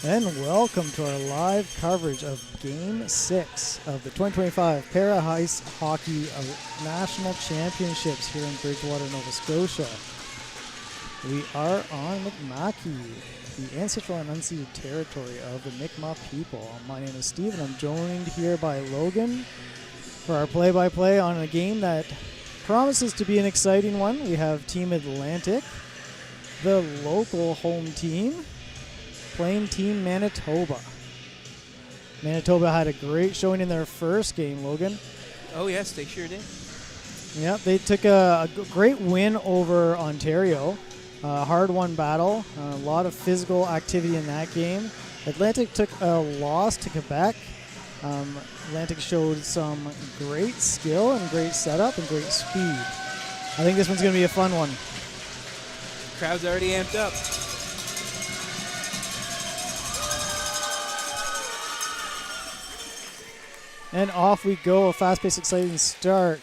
And welcome to our live coverage of Game 6 of the 2025 Para-Ice Hockey National Championships here in Bridgewater, Nova Scotia. We are on McMackey, the ancestral and unceded territory of the Mi'kmaq people. My name is Steve, and I'm joined here by Logan for our play-by-play on a game that promises to be an exciting one. We have Team Atlantic, the local home team, playing Team Manitoba. Manitoba had a great showing in their first game, Logan. Oh, yes, they sure did. Yep, they took a great win over Ontario. Hard-won battle, a lot of physical activity in that game. Atlantic took a loss to Quebec. Atlantic showed some great skill and great setup and great speed. I think this one's going to be a fun one. Crowd's already amped up. And off we go, a fast-paced, exciting start.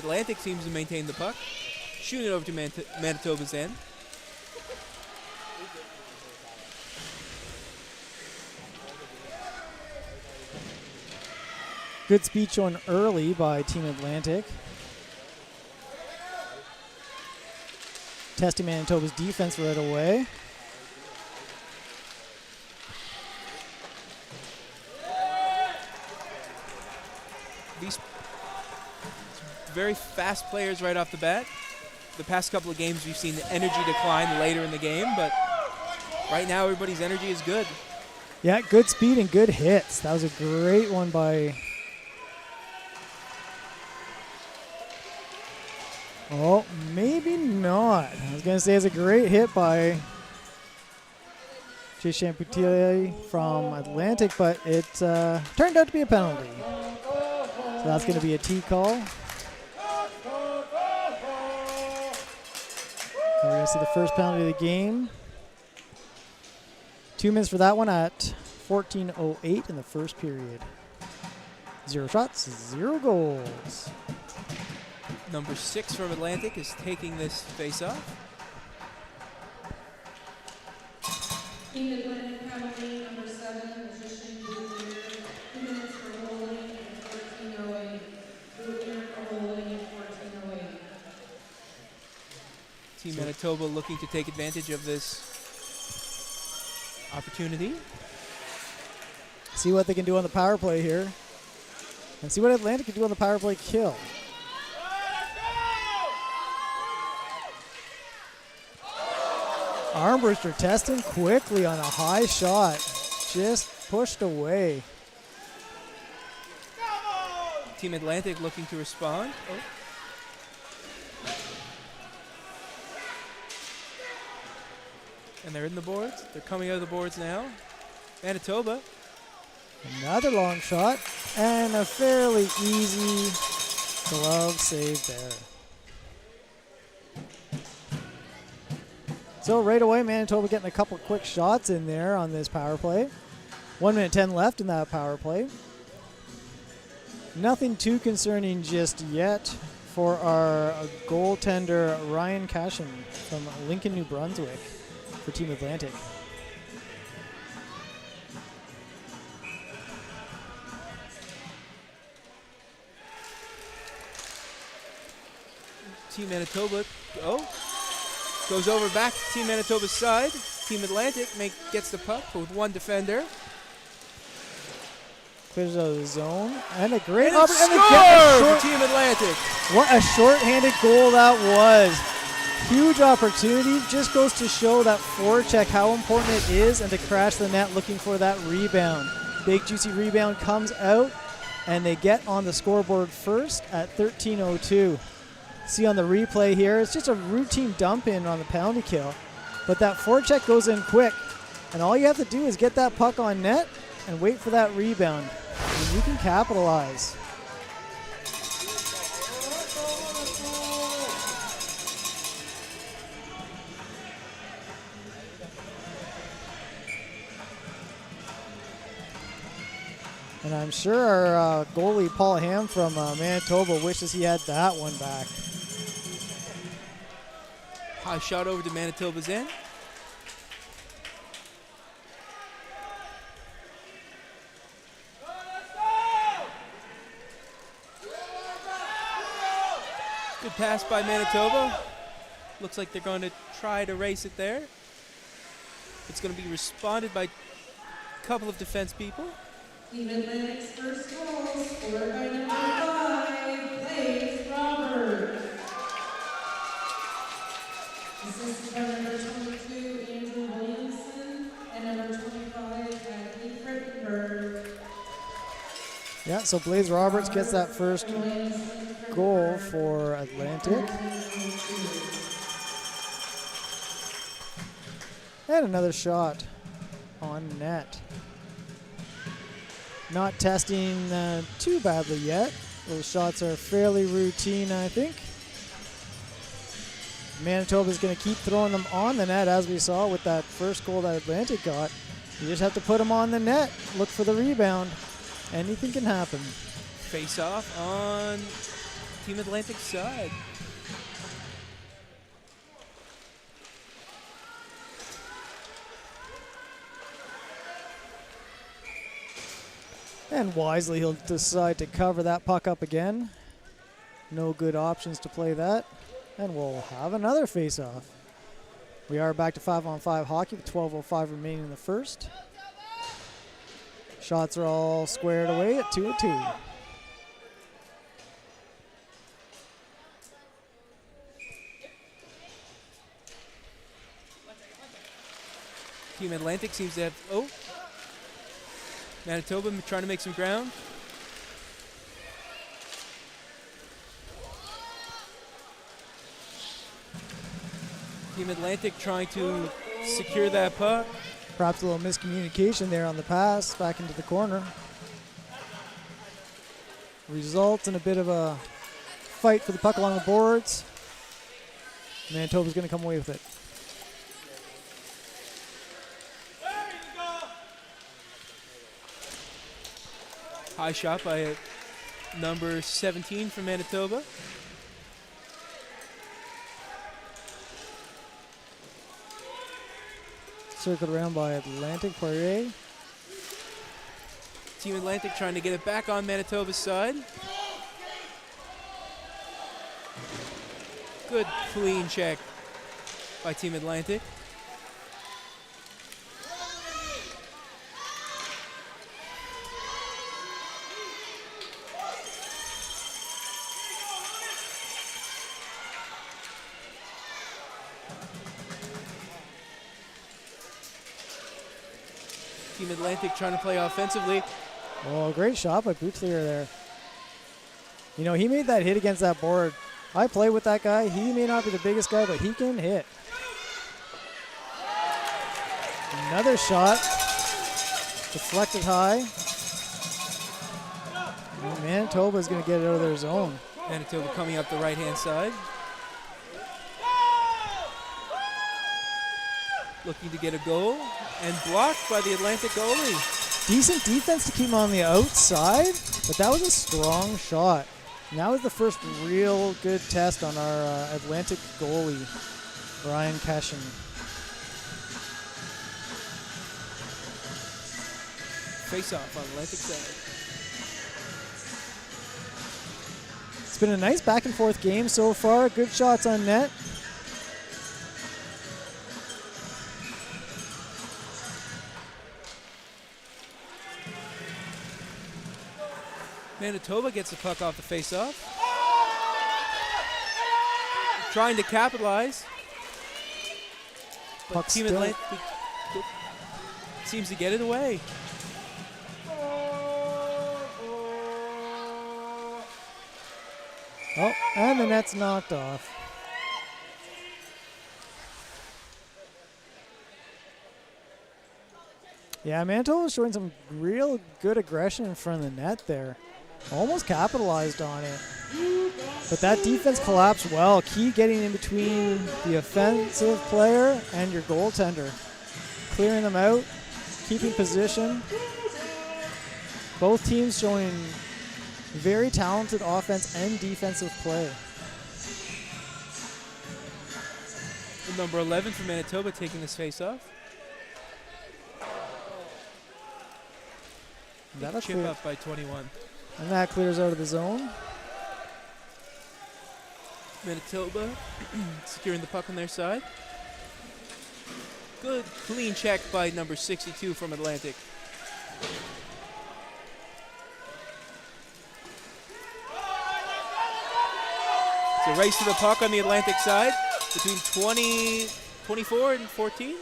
Atlantic seems to maintain the puck. Shooting it over to Manitoba's end. Good speed shown early by Team Atlantic. Testing Manitoba's defense right away. These very fast players right off the bat. The past couple of games we've seen the energy decline later in the game, but right now everybody's energy is good. Yeah, good speed and good hits. That was a great one by... Oh, maybe not. I was going to say it's a great hit by Jay Champoutillier from Atlantic, but it turned out to be a penalty. So that's going to be a T call. We're going to see the first penalty of the game. 2 minutes for that one at 14:08 in the first period. 0 shots, 0 goals. Number 6 from Atlantic is taking this face-off. Team Atlantic penalty, number 7, position blue clear. 2 minutes for holding and 14:08. Blue clear for holding and 14:08. Team Manitoba looking to take advantage of this opportunity. See what they can do on the power play here. And see what Atlantic can do on the power play kill. Armbruster testing quickly on a high shot. Just pushed away. Team Atlantic looking to respond. Oh. And they're in the boards. They're coming out of the boards now. Manitoba. Another long shot. And a fairly easy glove save there. So right away, Manitoba getting a couple quick shots in there on this power play. 1 minute 10 left in that power play. Nothing too concerning just yet for our goaltender Ryan Cashin from Lincoln, New Brunswick for Team Atlantic. Team Manitoba, goes over back to Team Manitoba's side. Team Atlantic gets the puck with one defender. Clears out of the zone. And a great and score for Team Atlantic. What a short-handed goal that was. Huge opportunity. Just goes to show that forecheck, how important it is, and to crash the net looking for that rebound. Big juicy rebound comes out, and they get on the scoreboard first at 13:02. See on the replay here, it's just a routine dump in on the penalty kill, but that forecheck goes in quick, and all you have to do is get that puck on net and wait for that rebound, and you can capitalize. And I'm sure our goalie Paul Ham from Manitoba wishes he had that one back. High shot over to Manitoba's end. Good pass by Manitoba. Looks like they're going to try to race it there. It's going to be responded by a couple of defense people. Team Atlantic's first goal scored by number 5, Blaze Roberts. Assisted by number 22, Andrew Williamson, and number 25, Anthony Frittenberg. Yeah, so Blaze Roberts gets that first goal for Atlantic. And another shot on net. Not testing too badly yet. Those shots are fairly routine, I think. Manitoba's going to keep throwing them on the net, as we saw with that first goal that Atlantic got. You just have to put them on the net, look for the rebound. Anything can happen. Face off on Team Atlantic's side. And wisely, he'll decide to cover that puck up again. No good options to play that. And we'll have another face-off. We are back to 5-on-5 hockey with 12:05 remaining in the first. Shots are all squared away at 2-2. Team Atlantic seems to have... Oh. Manitoba trying to make some ground. Team Atlantic trying to secure that puck. Perhaps a little miscommunication there on the pass back into the corner. Results in a bit of a fight for the puck along the boards. Manitoba's going to come away with it. High shot by number 17 from Manitoba. Circled around by Atlantic Poirier. Team Atlantic trying to get it back on Manitoba's side. Good clean check by Team Atlantic. Team Atlantic trying to play offensively. Oh, great shot by Boutelier there. You know, he made that hit against that board. I play with that guy. He may not be the biggest guy, but he can hit. Another shot. Deflected high. And Manitoba is going to get it out of their zone. Manitoba coming up the right-hand side. Looking to get a goal, and blocked by the Atlantic goalie. Decent defense to keep him on the outside, but that was a strong shot. And that was the first real good test on our Atlantic goalie, Ryan Cashin. Face off on Atlantic side. It's been a nice back and forth game so far. Good shots on net. Manitoba gets the puck off the face-off. Trying to capitalize. But Puck Team still. Atlantic seems to get it away. Oh, and the net's knocked off. Yeah, Manitoba was showing some real good aggression in front of the net there. Almost capitalized on it. But that defense collapsed well. Key getting in between the offensive player and your goaltender. Clearing them out, keeping position. Both teams showing very talented offense and defensive play. The number 11 for Manitoba taking this face-off. That'll Chip clear. up by 21. And that clears out of the zone. Manitoba securing the puck on their side. Good clean check by number 62 from Atlantic. It's a race to the puck on the Atlantic side between 24 and 14.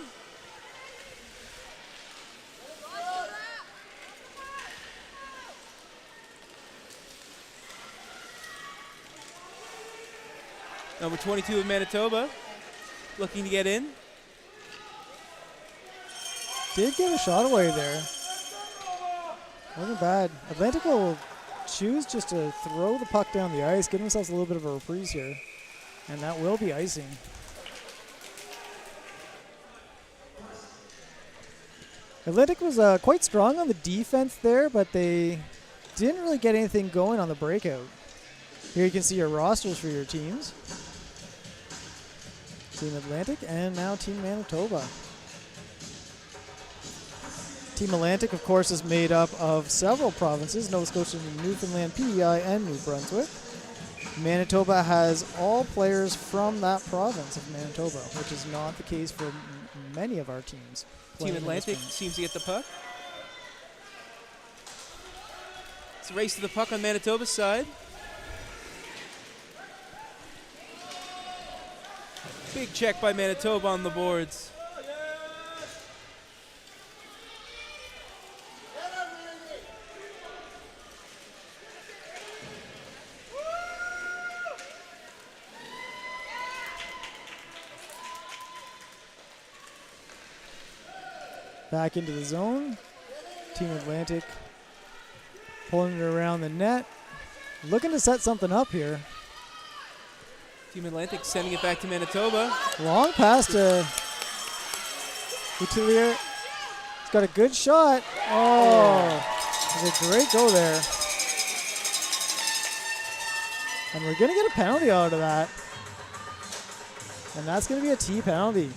Number 22 of Manitoba looking to get in. Did get a shot away there. Wasn't bad. Atlantic will choose just to throw the puck down the ice, give themselves a little bit of a reprise here. And that will be icing. Atlantic was quite strong on the defense there, but they didn't really get anything going on the breakout. Here you can see your rosters for your teams. Team Atlantic and now Team Manitoba. Team Atlantic, of course, is made up of several provinces, Nova Scotia, Newfoundland, PEI, and New Brunswick. Manitoba has all players from that province of Manitoba, which is not the case for many of our teams. Team Atlantic seems to get the puck. It's a race to the puck on Manitoba's side. Big check by Manitoba on the boards. Back into the zone. Team Atlantic pulling it around the net. Looking to set something up here. Team Atlantic sending it back to Manitoba. Long pass to Utilier. He's got a good shot. Oh, it's a great go there. And we're going to get a penalty out of that. And that's going to be a T penalty.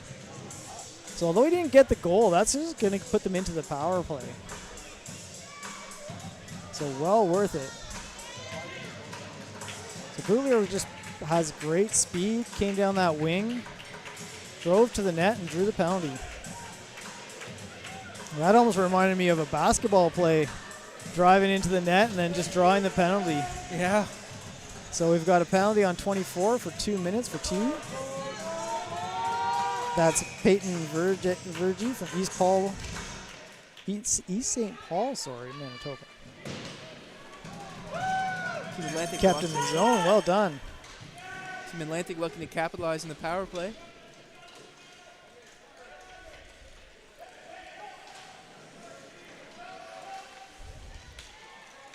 So although he didn't get the goal, that's just going to put them into the power play. So well worth it. So Boullier just has great speed, came down that wing, drove to the net and drew the penalty. And that almost reminded me of a basketball play, driving into the net and then just drawing the penalty. Yeah. So we've got a penalty on 24 for 2 minutes for T. That's Peyton Vergie from East St. Paul, Manitoba. Team Atlantic Kept in the zone, well done. Team Atlantic looking to capitalize in the power play.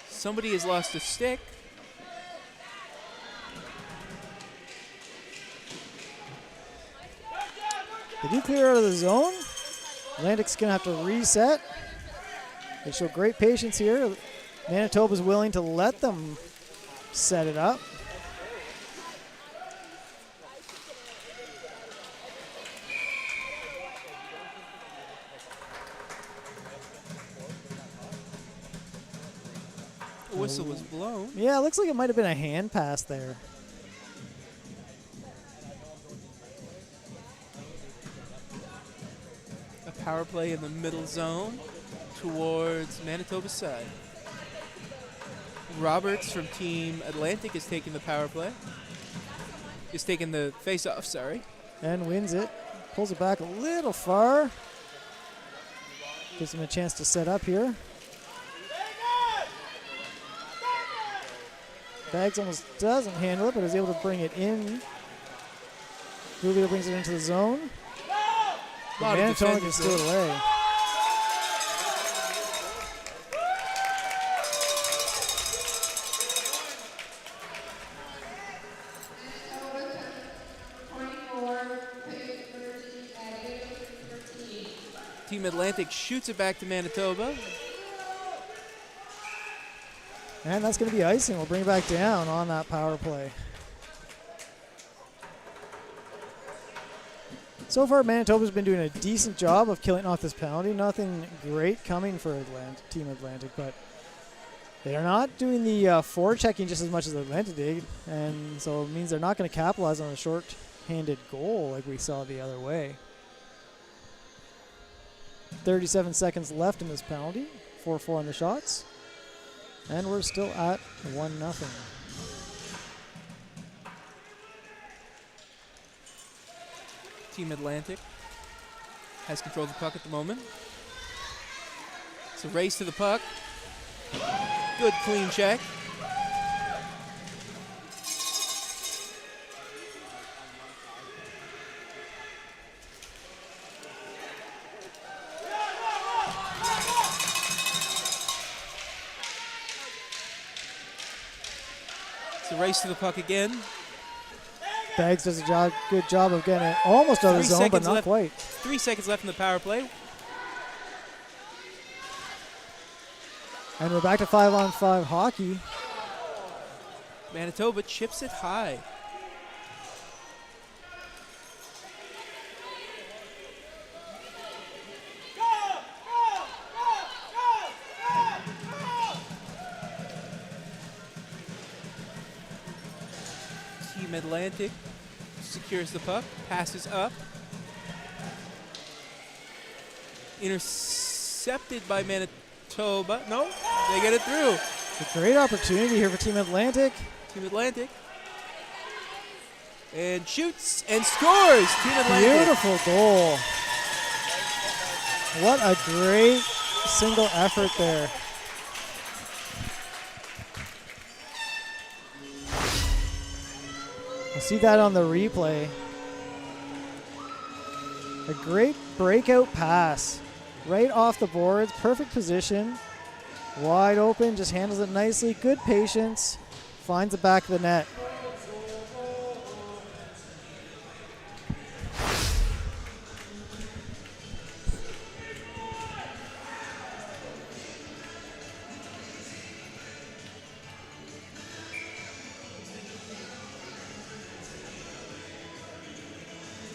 Somebody has lost a stick. They do clear out of the zone. Atlantic's going to have to reset. They show great patience here. Manitoba's willing to let them set it up. The whistle was blown. Yeah, it looks like it might have been a hand pass there. A power play in the middle zone towards Manitoba's side. Roberts from Team Atlantic is taking the power play. Is taking the face-off, sorry. And wins it. Pulls it back a little far. Gives him a chance to set up here. Bags almost doesn't handle it, but is able to bring it in. Julio brings it into the zone. Manitoba can steal it away. Team Atlantic shoots it back to Manitoba. And that's going to be icing. We'll bring it back down on that power play. So far, Manitoba's been doing a decent job of killing off this penalty. Nothing great coming for Team Atlantic, but They're not doing the forechecking just as much as Atlanta did, and so it means they're not going to capitalize on a short-handed goal like we saw the other way. 37 seconds left in this penalty. 4-4 on the shots. And we're still at 1-0. Team Atlantic has control of the puck at the moment. It's a race to the puck. Good clean check. It's a race to the puck again. Baggs does a good job of getting it almost out of the zone, but not quite. 3 seconds left in the power play. And we're back to 5-on-5 hockey. Manitoba chips it high. Team Atlantic secures the puck, passes up. Intercepted by Manitoba. No, they get it through. A great opportunity here for Team Atlantic. Team Atlantic. And shoots and scores. Team Atlantic. Beautiful goal. What a great single effort there. We'll see that on the replay. A great breakout pass. Right off the boards, perfect position. Wide open, just handles it nicely. Good patience. Finds the back of the net.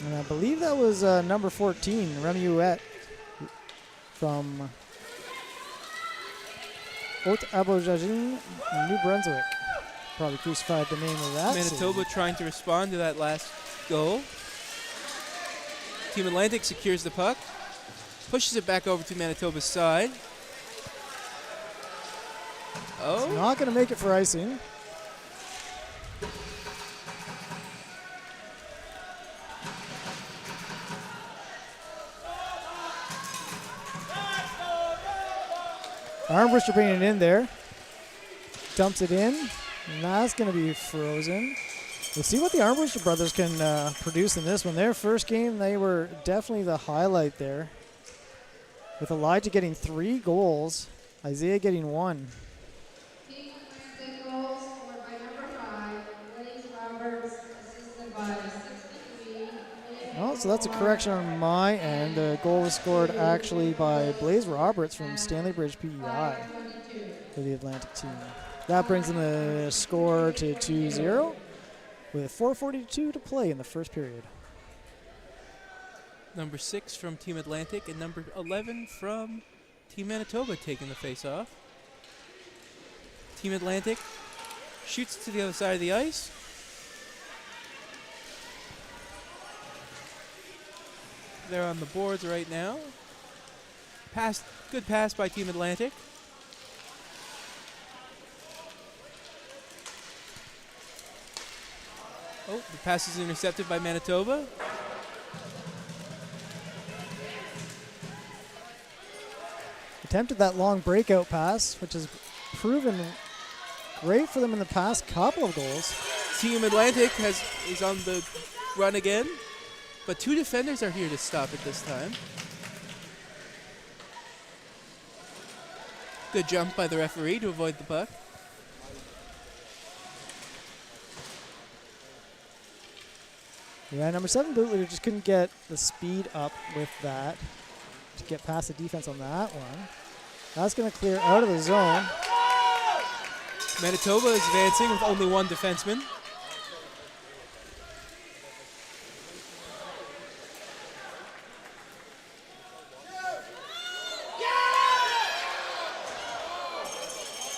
And I believe that was number 14, Remuet from Haute-Abogagin, New Brunswick. Probably crucified the name of that. Manitoba trying to respond to that last goal. Team Atlantic secures the puck, pushes it back over to Manitoba's side. Oh. It's not going to make it for icing. Armbruster bringing it in there. Dumps it in. And that's going to be frozen. We'll see what the Armbruster brothers can produce in this one. Their first game, they were definitely the highlight there. With Elijah getting 3 goals, Isaiah getting 1. Team Atlantic goals scored by number 5, Blaze Roberts, assisted by 63. Oh, so that's a correction on my end. The goal was scored actually by Blaze Roberts from Stanley Bridge PEI for the Atlantic team. That brings them the score to 2-0 with 4:42 to play in the first period. Number 6 from Team Atlantic and number 11 from Team Manitoba taking the face-off. Team Atlantic shoots to the other side of the ice. They're on the boards right now. Good pass by Team Atlantic. Oh, the pass is intercepted by Manitoba. Attempted that long breakout pass, which has proven great for them in the past couple of goals. Team Atlantic is on the run again, but 2 defenders are here to stop it this time. Good jump by the referee to avoid the puck. Yeah, number 7 bootlegger just couldn't get the speed up with that to get past the defense on that one. That's going to clear out of the zone. Manitoba is advancing with only 1 defenseman.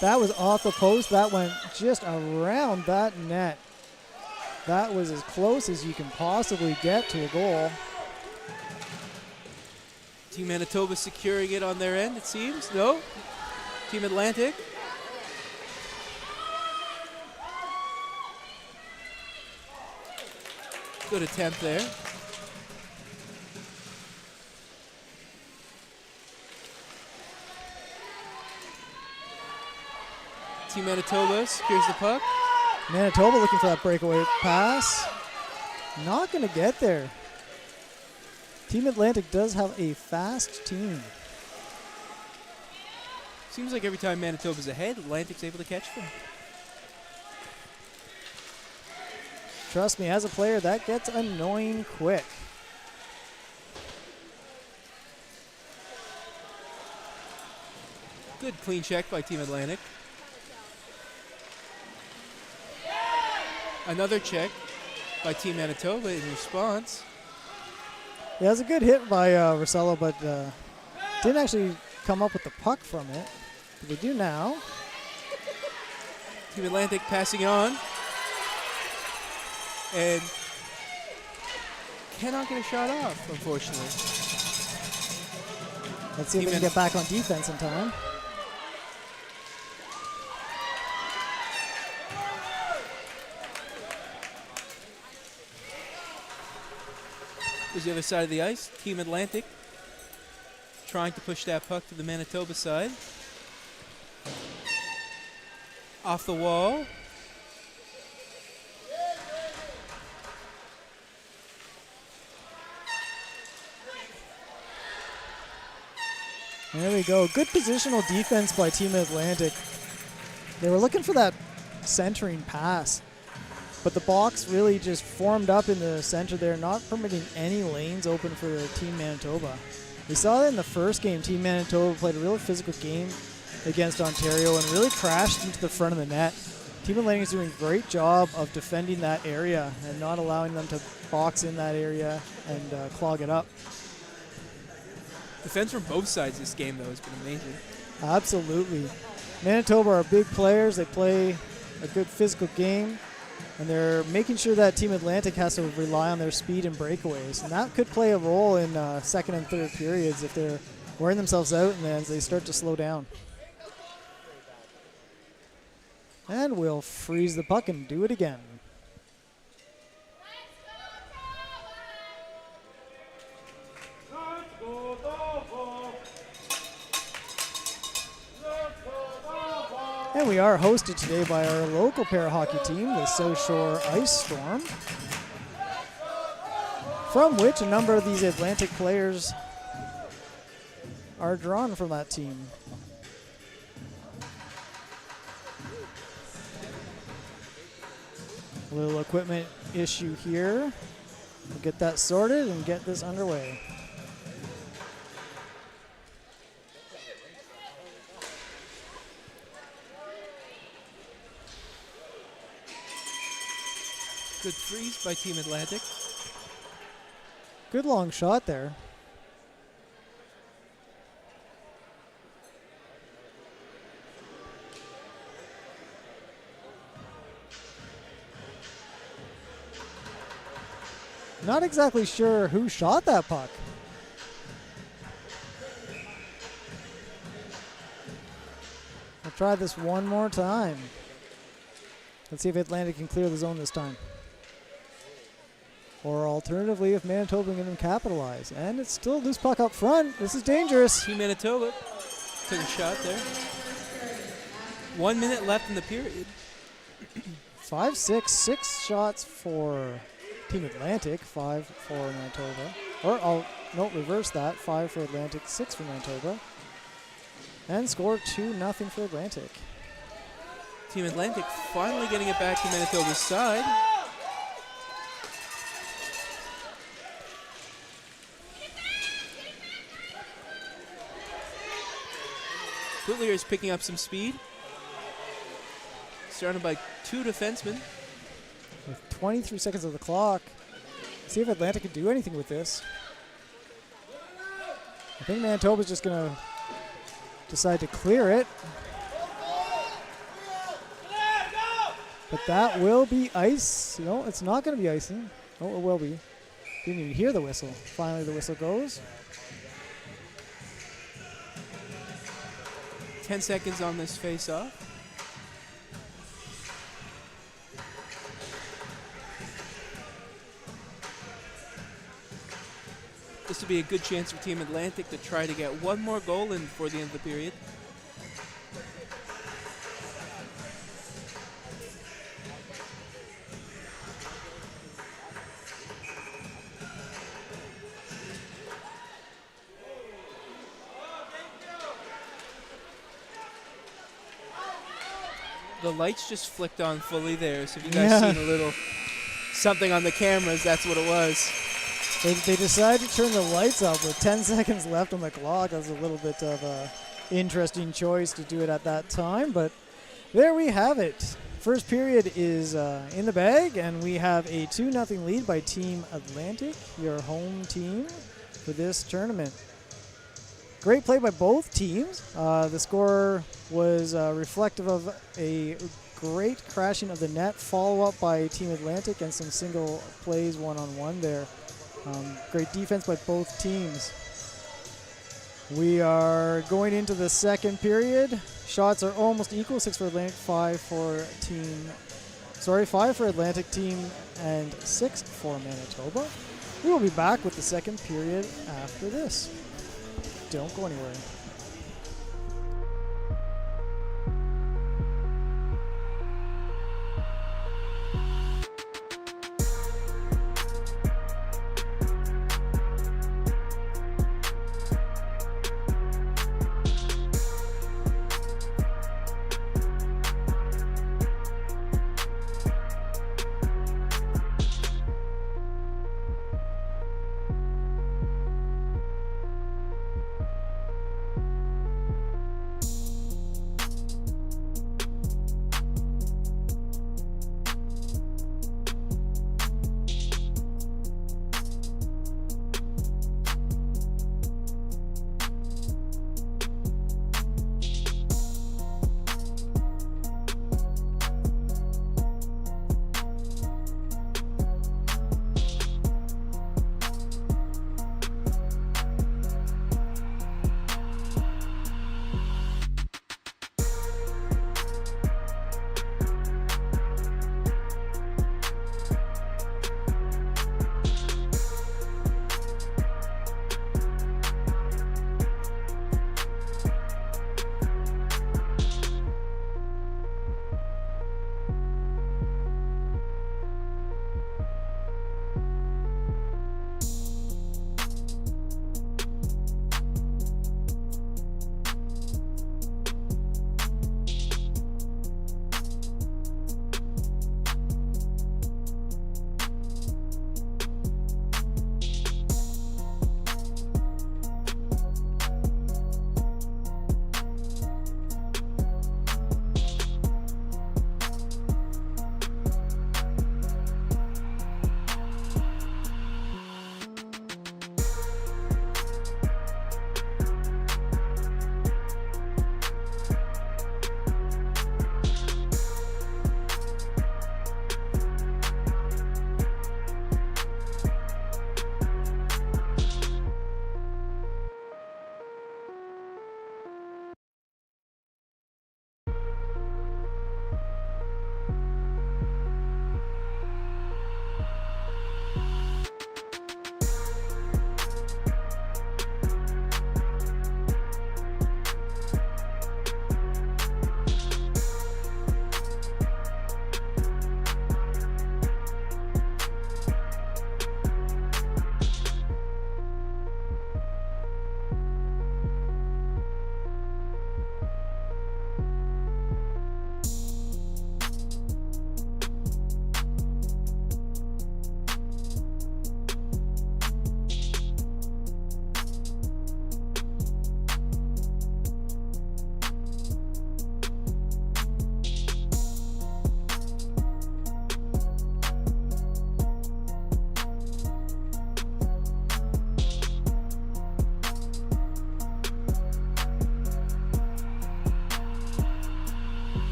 That was off the post. That went just around that net. That was as close as you can possibly get to a goal. Team Manitoba securing it on their end, it seems. No. Team Atlantic. Good attempt there. Team Manitoba secures the puck. Manitoba looking for that breakaway pass. Not going to get there. Team Atlantic does have a fast team. Seems like every time Manitoba's ahead, Atlantic's able to catch them. Trust me, as a player, that gets annoying quick. Good clean check by Team Atlantic. Another check by Team Manitoba in response. Yeah, it was a good hit by Rosello, but didn't actually come up with the puck from it. But they do now. Team Atlantic passing on. And cannot get a shot off, unfortunately. Let's see if they can get back on defense in time. There's the other side of the ice. Team Atlantic trying to push that puck to the Manitoba side. Off the wall. There we go. Good positional defense by Team Atlantic. They were looking for that centering pass, but the box really just formed up in the center there, not permitting any lanes open for Team Manitoba. We saw that in the first game. Team Manitoba played a really physical game against Ontario and really crashed into the front of the net. Team Atlantic is doing a great job of defending that area and not allowing them to box in that area and clog it up. Defense from both sides this game, though, has been amazing. Absolutely. Manitoba are big players. They play a good physical game, and they're making sure that Team Atlantic has to rely on their speed and breakaways. And that could play a role in second and third periods if they're wearing themselves out and then they start to slow down. And we'll freeze the puck and do it again. And we are hosted today by our local para-hockey team, the South Shore Ice Storm, from which a number of these Atlantic players are drawn from that team. A little equipment issue here. We'll get that sorted and get this underway. Good freeze by Team Atlantic. Good long shot there. Not exactly sure who shot that puck. I'll try this one more time. Let's see if Atlantic can clear the zone this time. Or alternatively, if Manitoba can capitalize. And it's still a loose puck up front. This is dangerous. Team Manitoba took a shot there. 1 minute left in the period. 6 shots for Team Atlantic, 5 for Manitoba. Or, no, reverse that. 5 for Atlantic, 6 for Manitoba. And score 2-0 for Atlantic. Team Atlantic finally getting it back to Manitoba's side. Whitlier is picking up some speed. Surrounded by 2 defensemen. With 23 seconds of the clock. See if Atlantic can do anything with this. I think Manitoba's just going to decide to clear it. But that will be ice. No, it's not going to be icing. Oh, it will be. Didn't even hear the whistle. Finally, the whistle goes. 10 seconds on this face-off. This will be a good chance for Team Atlantic to try to get one more goal in before the end of the period. The lights just flicked on fully there, so if you guys seen a little something on the cameras, that's what it was. They decided to turn the lights off with 10 seconds left on the clock. That was a little bit of a interesting choice to do it at that time, but there we have it. First period is in the bag, and we have a 2-0 lead by Team Atlantic, your home team for this tournament. Great play by both teams. The score was reflective of a great crashing of the net, follow-up by Team Atlantic and some single plays one-on-one there. Great defense by both teams. We are going into the second period. Shots are almost equal, 6 for Atlantic, 5 for Atlantic team, and 6 for Manitoba. We will be back with the second period after this. Don't go anywhere.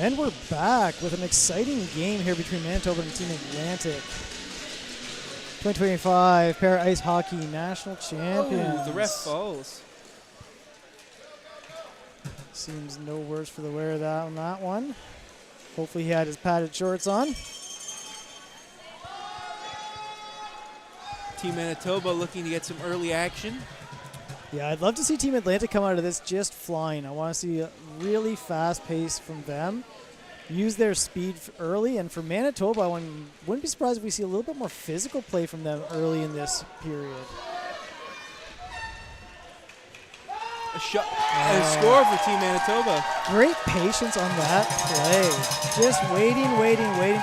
And we're back with an exciting game here between Manitoba and Team Atlantic. 2025 Para Ice Hockey National Champions. Oh, the ref falls. Seems no worse for the wear of that on that one. Hopefully he had his padded shorts on. Team Manitoba looking to get some early action. Yeah, I'd love to see Team Atlantic come out of this just flying. I want to see a really fast pace from them. Use their speed early, and for Manitoba, I wouldn't be surprised if we see a little bit more physical play from them early in this period. A shot, a score for Team Manitoba. Great patience on that play. Just waiting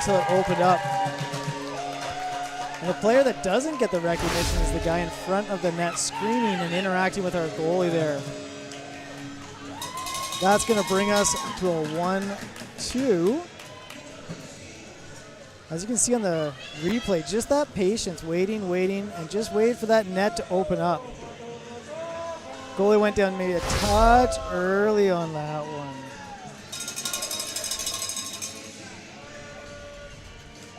till it opened up. And the player that doesn't get the recognition is the guy in front of the net screaming and interacting with our goalie there. That's going to bring us to a 1-2. As you can see on the replay, just that patience, waiting, and just wait for that net to open up. Goalie went down maybe a touch early on that one.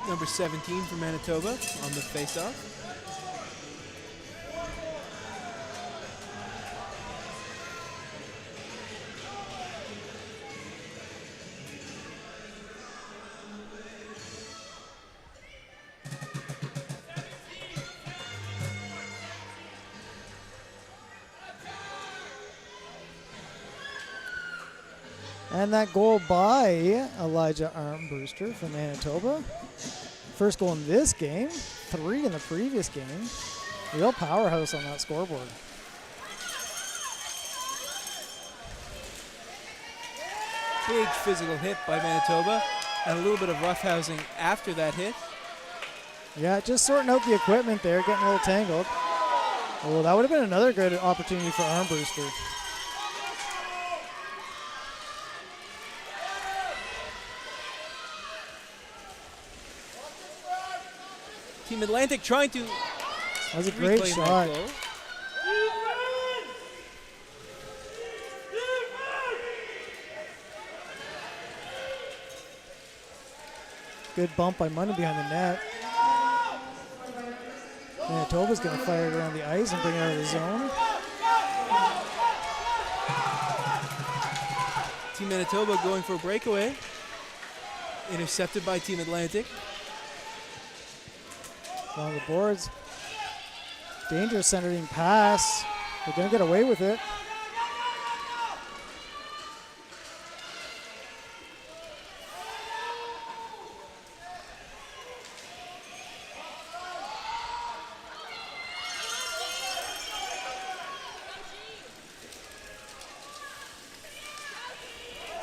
Number 17 for Manitoba on the faceoff. And that goal by Elijah Armbruster from Manitoba. First goal in this game, 3 in the previous game. Real powerhouse on that scoreboard. Big physical hit by Manitoba and a little bit of roughhousing after that hit. Yeah, just sorting out the equipment there, getting a little tangled. Oh, that would have been another good opportunity for Armbruster. Team Atlantic trying to That was a great reclaim shot. that goal. Good bump by Munn behind the net. Manitoba's going to fire it around the ice and bring it out of the zone. Team Manitoba going for a breakaway. Intercepted by Team Atlantic. Along the boards. Dangerous centering pass. They're going to get away with it.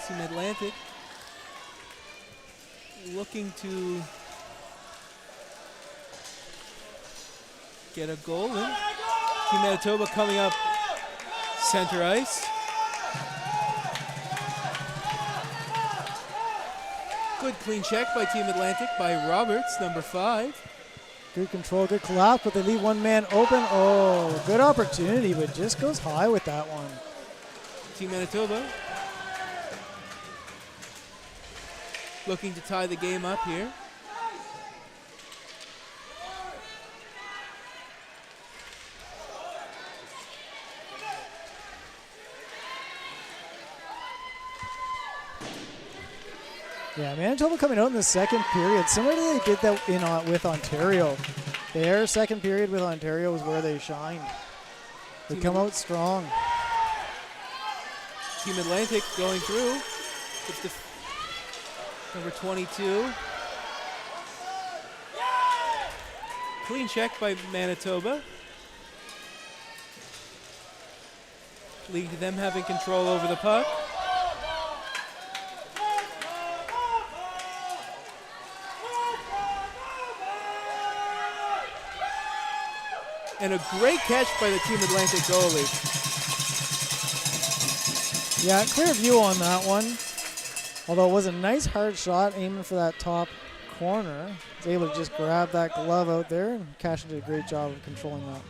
Team Atlantic looking to get a goal in. Team Manitoba coming up center ice. Good clean check by Team Atlantic by Roberts, number 5. Good control, good collapse, but they leave one man open. Oh, good opportunity, but just goes high with that one. Team Manitoba looking to tie the game up here. Yeah, Manitoba coming out in the second period. Similar to they did that with Ontario. Their second period with Ontario was where they shined. They come out strong. Team Atlantic going through with the number 22. Clean check by Manitoba. Leading to them having control over the puck. And a great catch by the Team Atlantic goalie. Yeah, clear view on that one. Although it was a nice hard shot aiming for that top corner. Was able to just grab that glove out there, and Cashin did a great job of controlling that.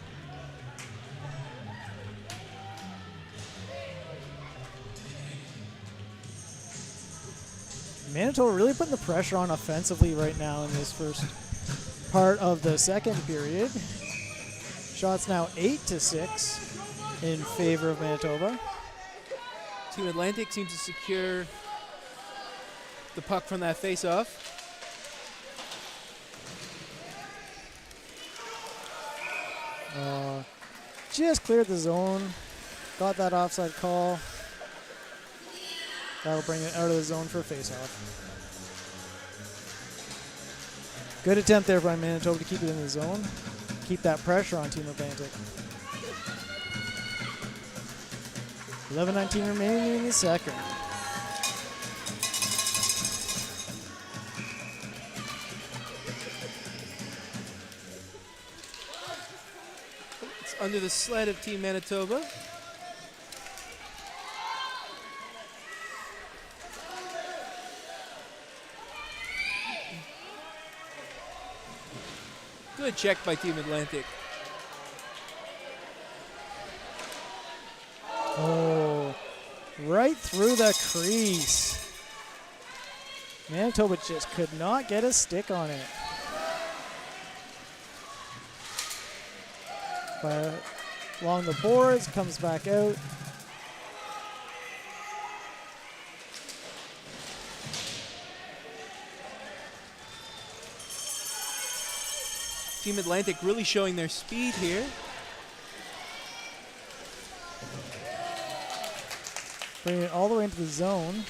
Manitoba really putting the pressure on offensively right now in this first part of the second period. Shots now 8-6 in favor of Manitoba. Team Atlantic seems to secure the puck from that face-off. Just cleared the zone. Got that offside call. That'll bring it out of the zone for a face-off. Good attempt there by Manitoba to keep it in the zone. Keep that pressure on Team Atlantic. 11:19 remaining in the second. It's under the sled of Team Manitoba. Good check by Team Atlantic. Oh, right through the crease. Manitoba just could not get a stick on it. But along the boards, comes back out. Team Atlantic really showing their speed here. Bringing it all the way into the zone.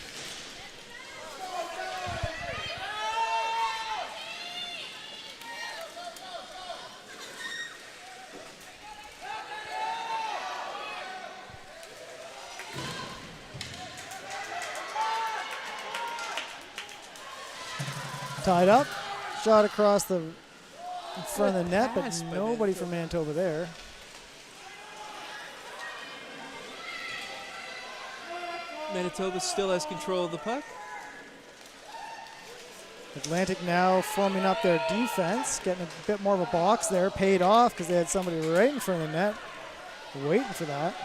Tied up. Shot across the in front of the net, but nobody from Manitoba there. Manitoba still has control of the puck. Atlantic now forming up their defense, getting a bit more of a box there. Paid off because they had somebody right in front of the net waiting for that.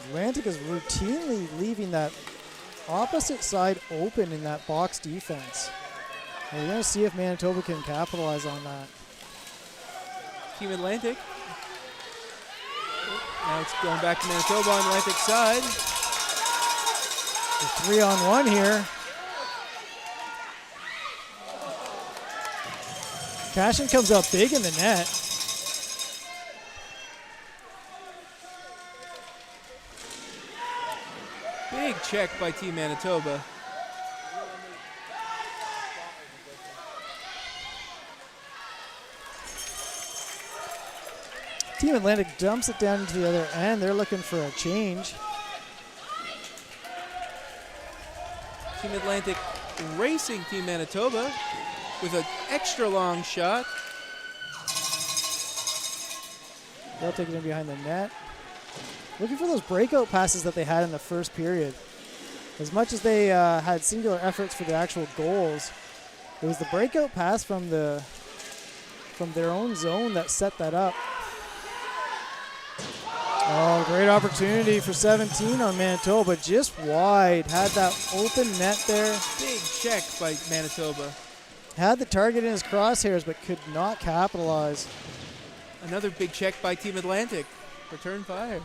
Atlantic is routinely leaving that opposite side open in that box defense. We're going to see if Manitoba can capitalize on that. Team Atlantic. Now it's going back to Manitoba on Atlantic side. 3-on-1 here. Cashin comes up big in the net. Big check by Team Manitoba. Team Atlantic dumps it down into the other end. They're looking for a change. Team Atlantic racing Team Manitoba with an extra long shot. They'll take it in behind the net. Looking for those breakout passes that they had in the first period. As much as they had singular efforts for the actual goals, it was the breakout pass from their own zone that set that up. Oh, great opportunity for 17 on Manitoba, just wide. Had that open net there. Big check by Manitoba. Had the target in his crosshairs, but could not capitalize. Another big check by Team Atlantic. Return fire.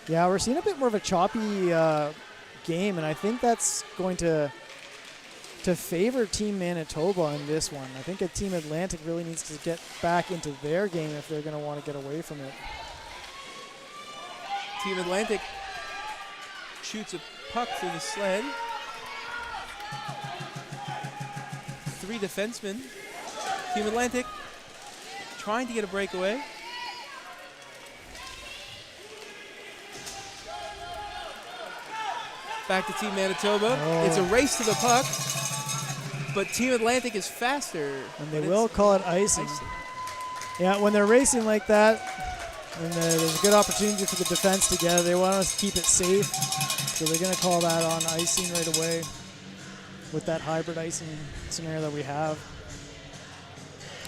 Yeah, we're seeing a bit more of a choppy game, and I think that's going to favor Team Manitoba in this one. I think Team Atlantic really needs to get back into their game if they're going to want to get away from it. Team Atlantic shoots a puck through the sled. 3 defensemen. Team Atlantic trying to get a breakaway. Back to Team Manitoba. Oh. It's a race to the puck, but Team Atlantic is faster. And they will call it icing. Yeah, when they're racing like that, and there's a good opportunity for the defense to get it, they want us to keep it safe. So they're going to call that on icing right away with that hybrid icing scenario that we have.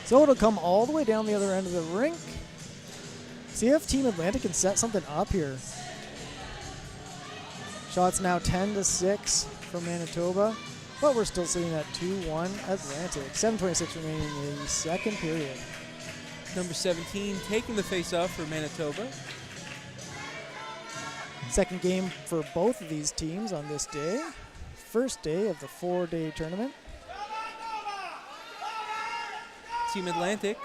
So it'll come all the way down the other end of the rink. See if Team Atlantic can set something up here. Shots now 10-6 for Manitoba, but we're still sitting at 2-1 Atlantic. 7:26 remaining in the second period. Number 17 taking the face-off for Manitoba. Second game for both of these teams on this day. First day of the 4-day tournament. Team Atlantic.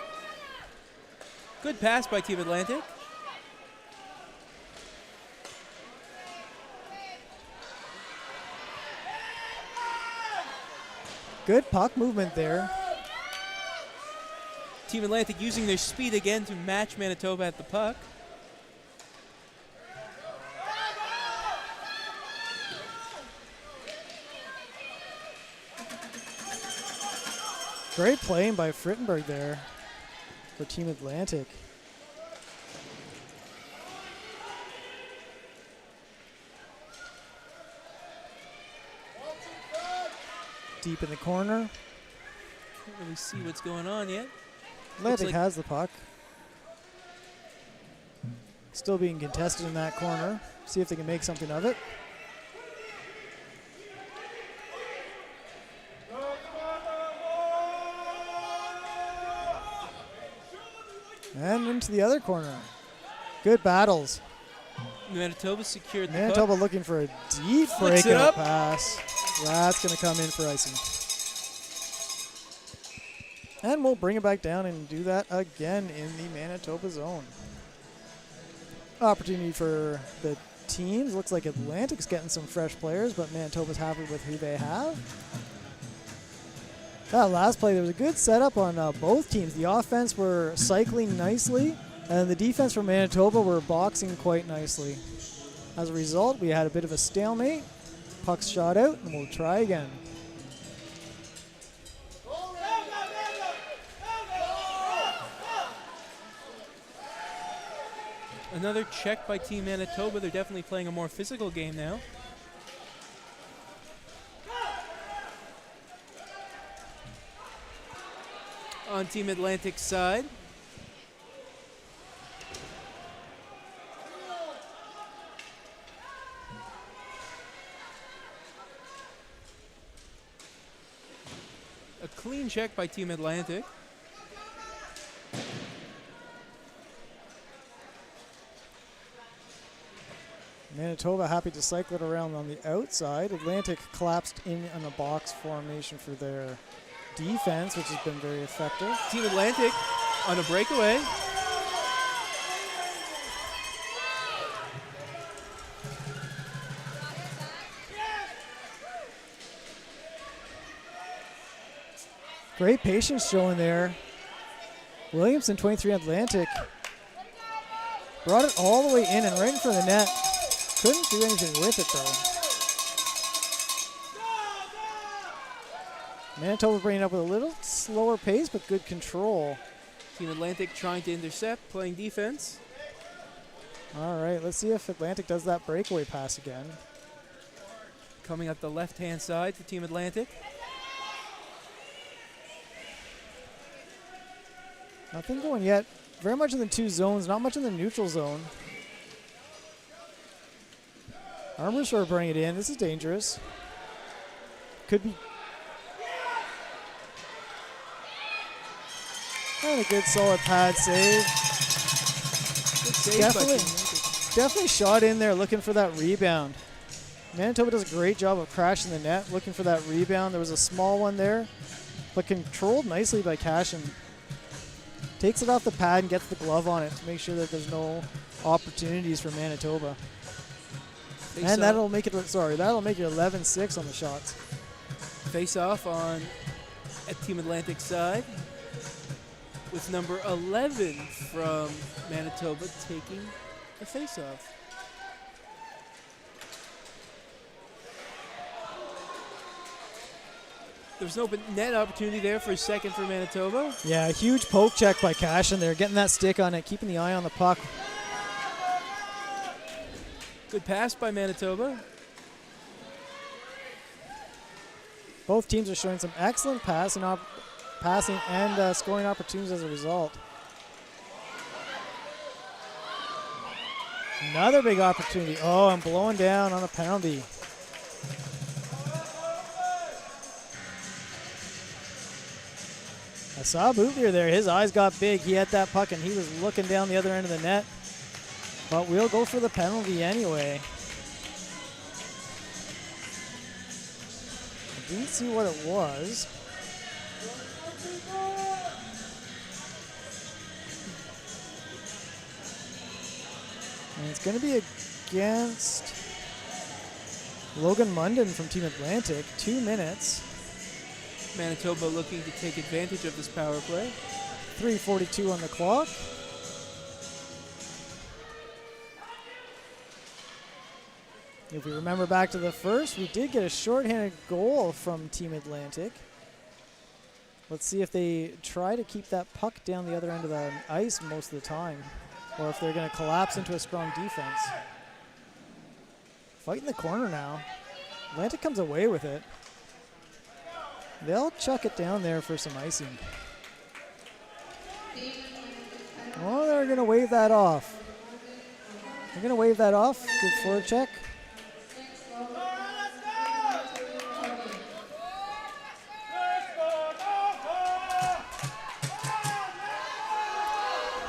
Good pass by Team Atlantic. Good puck movement there. Team Atlantic using their speed again to match Manitoba at the puck. Great playing by Frittenberg there for Team Atlantic. Deep in the corner. Can't really see what's going on yet. Atlantic like has the puck. Still being contested in that corner. See if they can make something of it. And into the other corner. Good battles. Manitoba secured the Manitoba puck. looking for a deep Flicks it breakout up. pass. That's going to come in for icing. And we'll bring it back down and do that again in the Manitoba zone. Opportunity for the teams. Looks like Atlantic's getting some fresh players, but Manitoba's happy with who they have. That last play, there was a good setup on both teams. The offense were cycling nicely, and the defense from Manitoba were boxing quite nicely. As a result, we had a bit of a stalemate. Puck's shot out, and we'll try again. Another check by Team Manitoba. They're definitely playing a more physical game now. On Team Atlantic's side. A clean check by Team Atlantic. Manitoba happy to cycle it around on the outside. Atlantic collapsed in a box formation for their defense, which has been very effective. Team Atlantic on a breakaway. Great patience showing there. Williamson, 23 Atlantic, brought it all the way in and right in front of the net. Couldn't do anything with it though. Manitoba bringing up with a little slower pace, but good control. Team Atlantic trying to intercept, playing defense. All right, let's see if Atlantic does that breakaway pass again. Coming up the left-hand side for Team Atlantic. Nothing going yet. Very much in the two zones, not much in the neutral zone. Armor Shore bring it in. This is dangerous. Could be. And a good solid pad save. Good save by Team Atlantic. Definitely shot in there looking for that rebound. Manitoba does a great job of crashing the net, looking for that rebound. There was a small one there, but controlled nicely by Cashin. Takes it off the pad and gets the glove on it to make sure that there's no opportunities for Manitoba. And that'll make it 11-6 on the shots. Face off on at Team Atlantic's side with number 11 from Manitoba taking the face off. There's no net opportunity there for a second for Manitoba. Yeah, a huge poke check by Cashin there, getting that stick on it, keeping the eye on the puck. Good pass by Manitoba. Both teams are showing some excellent passing passing and scoring opportunities as a result. Another big opportunity. Oh, and blowing down on a penalty. I saw Bootlier there. His eyes got big. He had that puck, and he was looking down the other end of the net. But we'll go for the penalty anyway. I didn't see what it was. And it's going to be against Logan Munden from Team Atlantic. 2 minutes. Manitoba looking to take advantage of this power play. 3:42 on the clock. If we remember back to the first, we did get a shorthanded goal from Team Atlantic. Let's see if they try to keep that puck down the other end of the ice most of the time, or if they're going to collapse into a strong defense. Fighting the corner now. Atlantic comes away with it. They'll chuck it down there for some icing. Oh, they're going to wave that off. They're going to wave that off. Good forward check.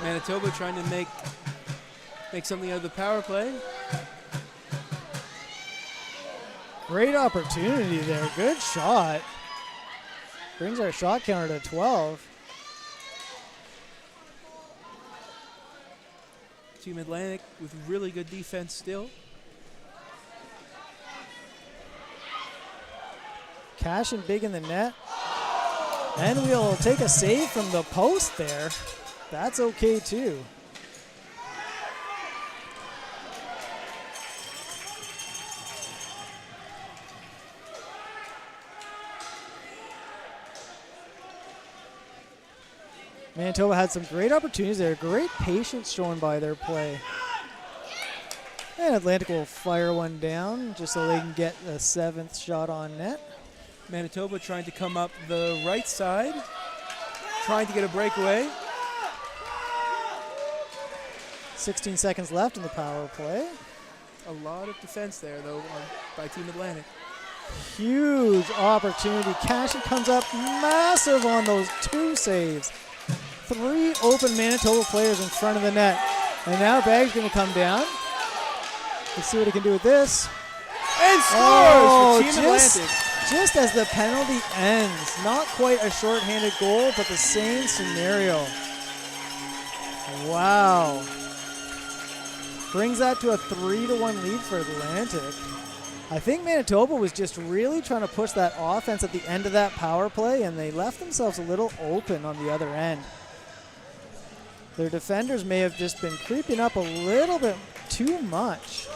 Manitoba trying to make something out of the power play. Great opportunity there. Good shot. Brings our shot counter to 12. Team Atlantic with really good defense still. Cashing big in the net. And we'll take a save from the post there. That's okay too. Manitoba had some great opportunities there. Great patience shown by their play. And Atlantic will fire one down just so they can get a 7th shot on net. Manitoba trying to come up the right side, trying to get a breakaway. 16 seconds left in the power play. A lot of defense there, though, by Team Atlantic. Huge opportunity. Cashin comes up massive on those 2 saves. 3 open Manitoba players in front of the net. And now Bag's going to come down. Let's see what he can do with this. And scores for Team just, Atlantic. Just as the penalty ends. Not quite a shorthanded goal, but the same scenario. Wow. Brings that to a 3-1 lead for Atlantic. I think Manitoba was just really trying to push that offense at the end of that power play, and they left themselves a little open on the other end. Their defenders may have just been creeping up a little bit too much.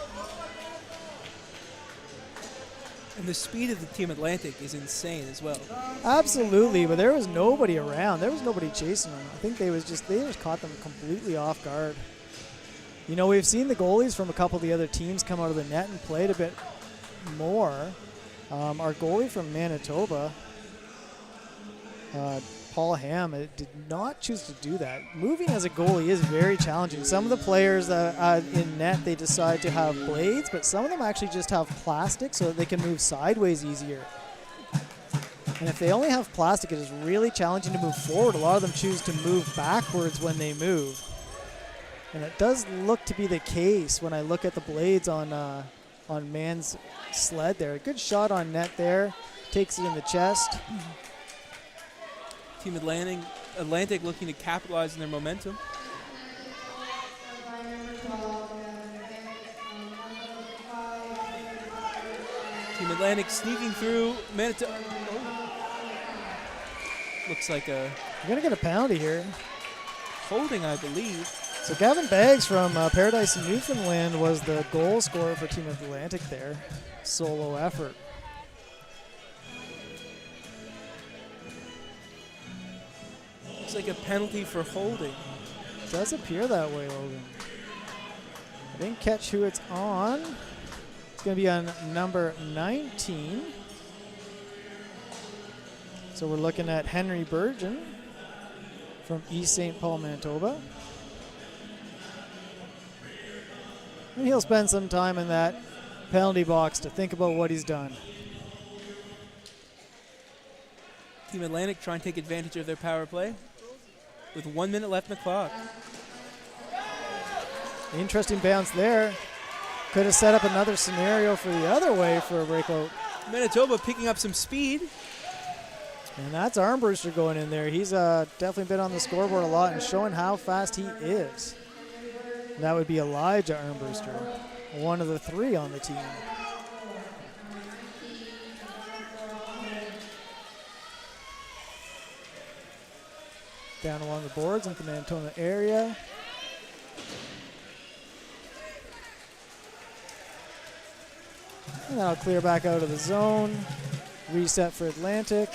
And the speed of the Team Atlantic is insane as well. Absolutely, but there was nobody around. There was nobody chasing them. I think they just caught them completely off guard. You know, we've seen the goalies from a couple of the other teams come out of the net and played a bit more. Our goalie from Manitoba, Paul Ham, did not choose to do that. Moving as a goalie is very challenging. Some of the players in net, they decide to have blades, but some of them actually just have plastic so that they can move sideways easier. And if they only have plastic, it is really challenging to move forward. A lot of them choose to move backwards when they move. And it does look to be the case when I look at the blades on Mann's sled there. Good shot on net there. Takes it in the chest. Team Atlantic looking to capitalize on their momentum. Team Atlantic sneaking through Manitoba. Oh. Looks like You're going to get a penalty here. Holding, I believe. So Gavin Baggs from Paradise, Newfoundland was the goal scorer for Team Atlantic there. Solo effort. Looks like a penalty for holding. Does appear that way, Logan. I didn't catch who it's on. It's going to be on number 19. So we're looking at Henry Burgeon from East St. Paul, Manitoba. And he'll spend some time in that penalty box to think about what he's done. Team Atlantic trying to take advantage of their power play with 1 minute left in the clock. Interesting bounce there. Could have set up another scenario for the other way for a breakout. Manitoba picking up some speed. And that's Armbruster going in there. He's definitely been on the scoreboard a lot and showing how fast he is. And that would be Elijah Armbruster, one of the 3 on the team. Down along the boards into the Manitoba area. And that'll clear back out of the zone. Reset for Atlantic.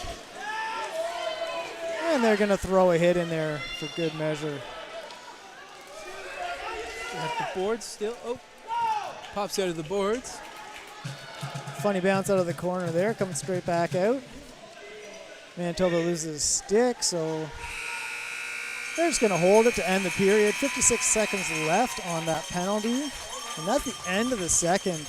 And they're going to throw a hit in there for good measure. At the boards still. Oh, pops out of the boards. Funny bounce out of the corner there, coming straight back out. Manitoba loses stick, so they're just going to hold it to end the period. 56 seconds left on that penalty, and that's the end of the second.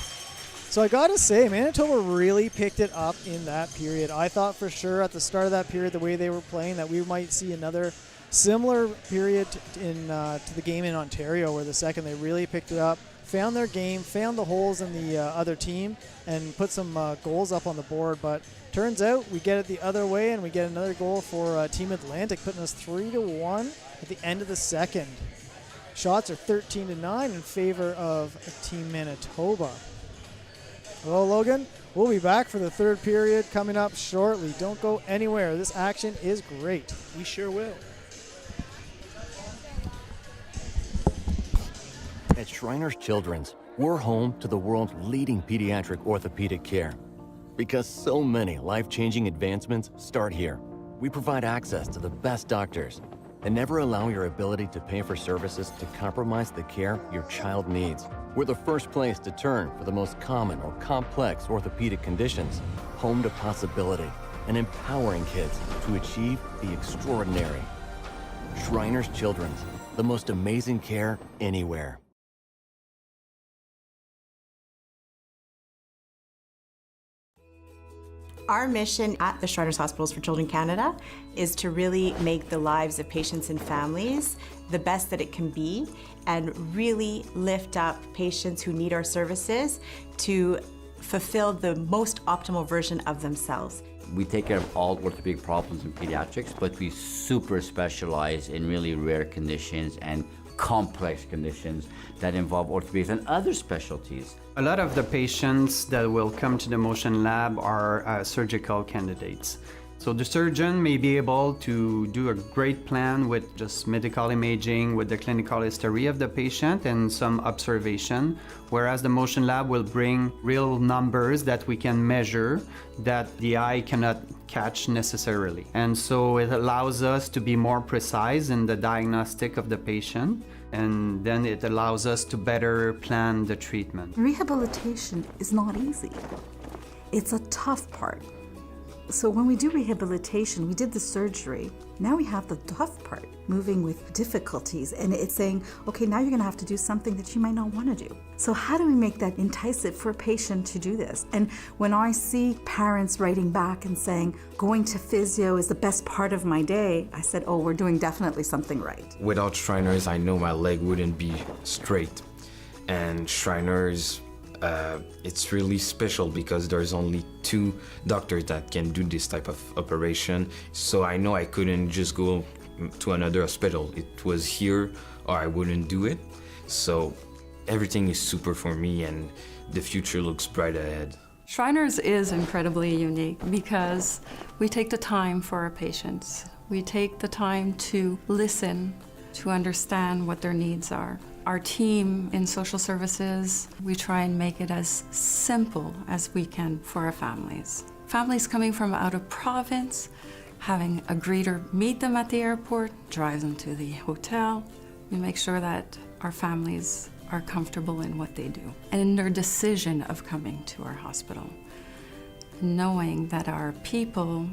So I got to say, Manitoba really picked it up in that period. I thought for sure at the start of that period, the way they were playing, that we might see another similar period to the game in Ontario, where the second they really picked it up, found their game, found the holes in the other team, and put some goals up on the board. But turns out we get it the other way, and we get another goal for Team Atlantic, putting us 3-1 at the end of the second. Shots are 13-9 in favor of Team Manitoba. Well, Logan, we'll be back for the third period coming up shortly. Don't go anywhere. This action is great. We sure will. At Shriners Children's, we're home to the world's leading pediatric orthopedic care. Because so many life-changing advancements start here. We provide access to the best doctors and never allow your ability to pay for services to compromise the care your child needs. We're the first place to turn for the most common or complex orthopedic conditions. Home to possibility and empowering kids to achieve the extraordinary. Shriners Children's, the most amazing care anywhere. Our mission at the Shriners Hospitals for Children Canada is to really make the lives of patients and families the best that it can be and really lift up patients who need our services to fulfill the most optimal version of themselves. We take care of all orthopedic problems in pediatrics, but we super specialize in really rare conditions and complex conditions that involve orthopedics and other specialties. A lot of the patients that will come to the motion lab are surgical candidates. So the surgeon may be able to do a great plan with just medical imaging, with the clinical history of the patient and some observation, whereas the motion lab will bring real numbers that we can measure that the eye cannot catch necessarily. And so it allows us to be more precise in the diagnostic of the patient, and then it allows us to better plan the treatment. Rehabilitation is not easy. It's a tough part. So when we do rehabilitation, we did the surgery. Now we have the tough part, moving with difficulties, and it's saying, okay, now you're gonna have to do something that you might not wanna do. So how do we make that enticing for a patient to do this? And when I see parents writing back and saying, going to physio is the best part of my day, I said, oh, we're doing definitely something right. Without Shriners, I know my leg wouldn't be straight. And Shriners, it's really special because there's only 2 doctors that can do this type of operation. So I know I couldn't just go to another hospital. It was here or I wouldn't do it. So everything is super for me and the future looks bright ahead. Shriners is incredibly unique because we take the time for our patients. We take the time to listen, to understand what their needs are. Our team in social services, we try and make it as simple as we can for our families. Families coming from out of province, having a greeter meet them at the airport, drive them to the hotel. We make sure that our families are comfortable in what they do and in their decision of coming to our hospital. Knowing that our people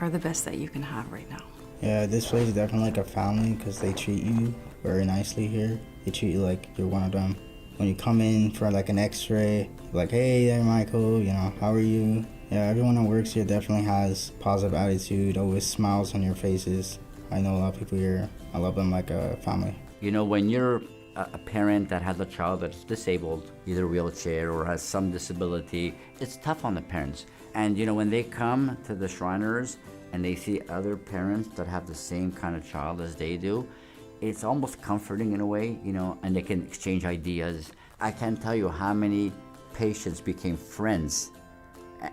are the best that you can have right now. Yeah, this place is definitely like a family because they treat you very nicely here. They treat you like you're one of them. When you come in for like an x-ray, like, hey there, Michael, you know, how are you? Yeah, everyone that works here definitely has positive attitude, always smiles on your faces. I know a lot of people here. I love them like a family. You know, when you're a parent that has a child that's disabled, either wheelchair or has some disability, it's tough on the parents. And you know, when they come to the Shriners and they see other parents that have the same kind of child as they do, it's almost comforting in a way, you know, and they can exchange ideas. I can't tell you how many patients became friends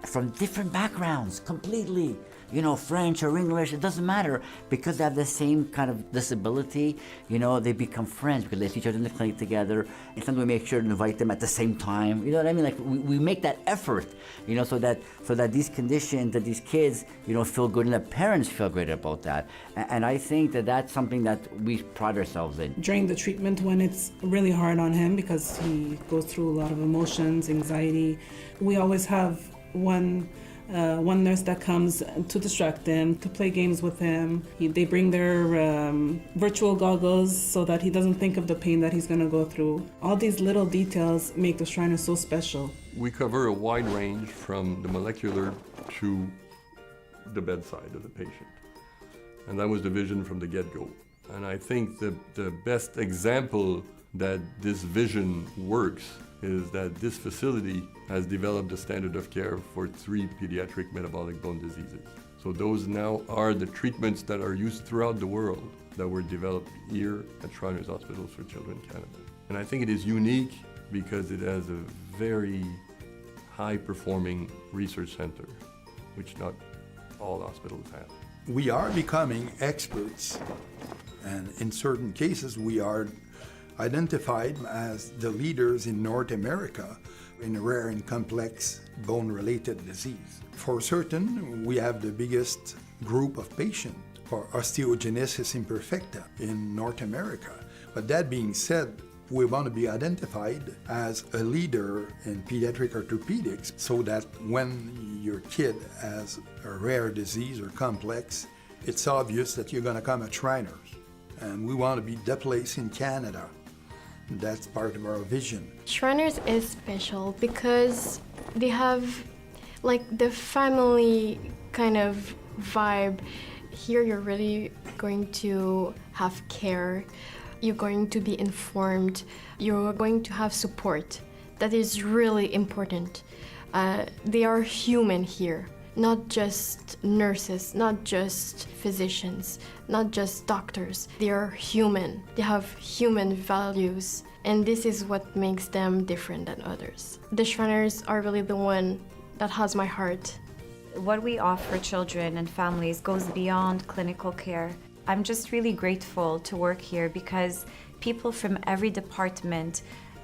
from different backgrounds, completely. You know, French or English, it doesn't matter. Because they have the same kind of disability, you know, they become friends because they see each other in the clinic together. And sometimes we make sure to invite them at the same time. You know what I mean? Like, we make that effort, you know, so that these conditions, that these kids, you know, feel good and the parents feel great about that. And I think that that's something that we pride ourselves in. During the treatment, when it's really hard on him because he goes through a lot of emotions, anxiety, we always have one nurse that comes to distract him, to play games with him. They bring their virtual goggles so that he doesn't think of the pain that he's going to go through. All these little details make the Shriner so special. We cover a wide range from the molecular to the bedside of the patient. And that was the vision from the get-go. And I think the best example that this vision works is that this facility has developed a standard of care for 3 pediatric metabolic bone diseases. So those now are the treatments that are used throughout the world that were developed here at Shriners Hospitals for Children Canada. And I think it is unique because it has a very high-performing research center, which not all hospitals have. We are becoming experts, and in certain cases we are identified as the leaders in North America in rare and complex bone-related disease. For certain, we have the biggest group of patients for osteogenesis imperfecta in North America. But that being said, we want to be identified as a leader in pediatric orthopedics so that when your kid has a rare disease or complex, it's obvious that you're going to come at Shriners. And we want to be the place in Canada. That's part of our vision. Shriners is special because they have like the family kind of vibe. Here you're really going to have care. You're going to be informed. You're going to have support. That is really important. They are human here, not just nurses, not just physicians, not just doctors. They are human. They have human values, and this is what makes them different than others. The Shriners are really the one that has my heart. What we offer children and families goes beyond clinical care. I'm just really grateful to work here because people from every department,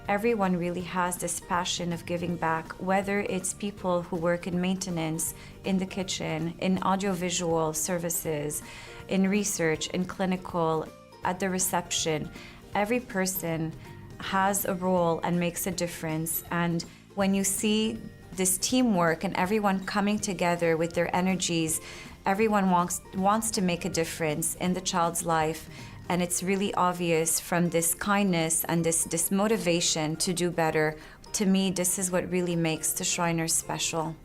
everyone really has this passion of giving back, whether it's people who work in maintenance, in the kitchen, in audiovisual services, in research, in clinical, at the reception. Every person has a role and makes a difference. And when you see this teamwork and everyone coming together with their energies, everyone wants to make a difference in the child's life. And it's really obvious from this kindness and this motivation to do better. To me, this is what really makes the Shriners special.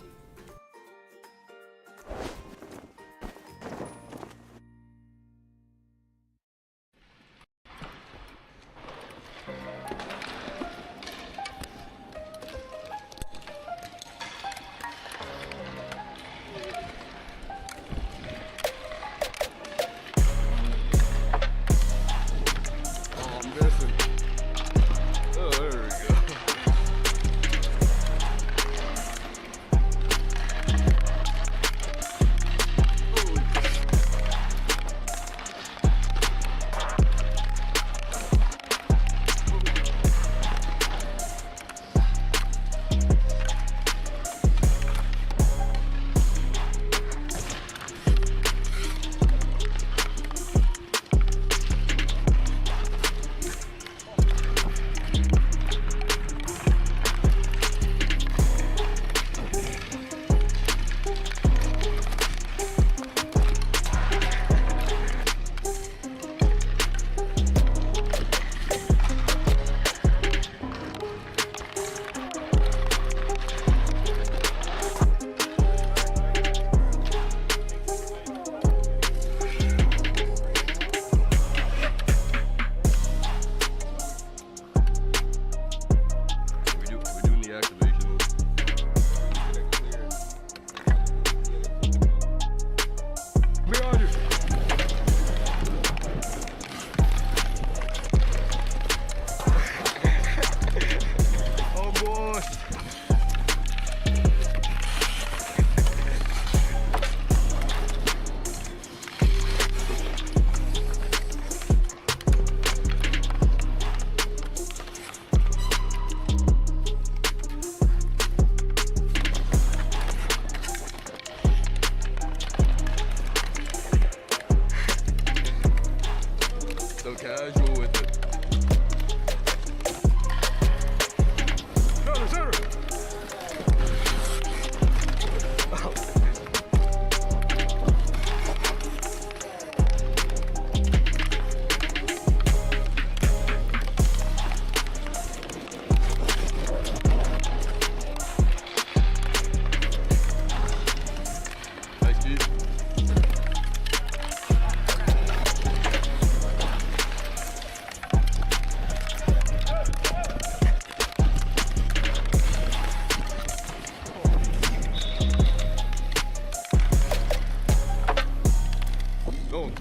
zone.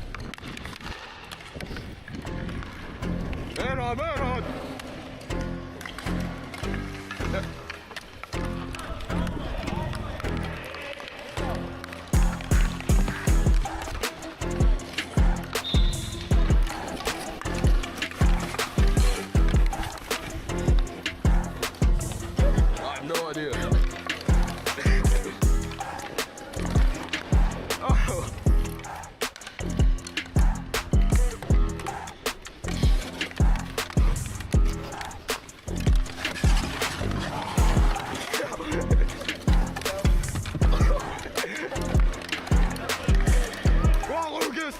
Man on, man on. I have no idea. Oh. Come on, Lucas.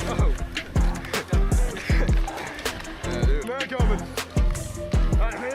Oh. Yeah, dude. Man coming. At me.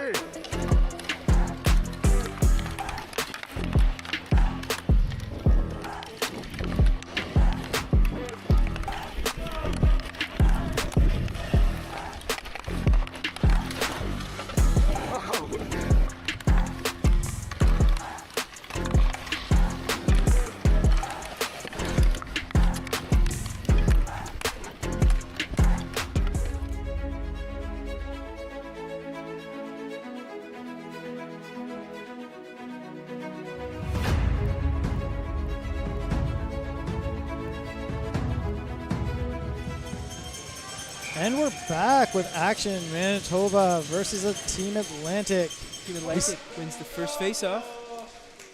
And we're back with action in Manitoba versus a Team Atlantic. Team Atlantic wins the first face-off.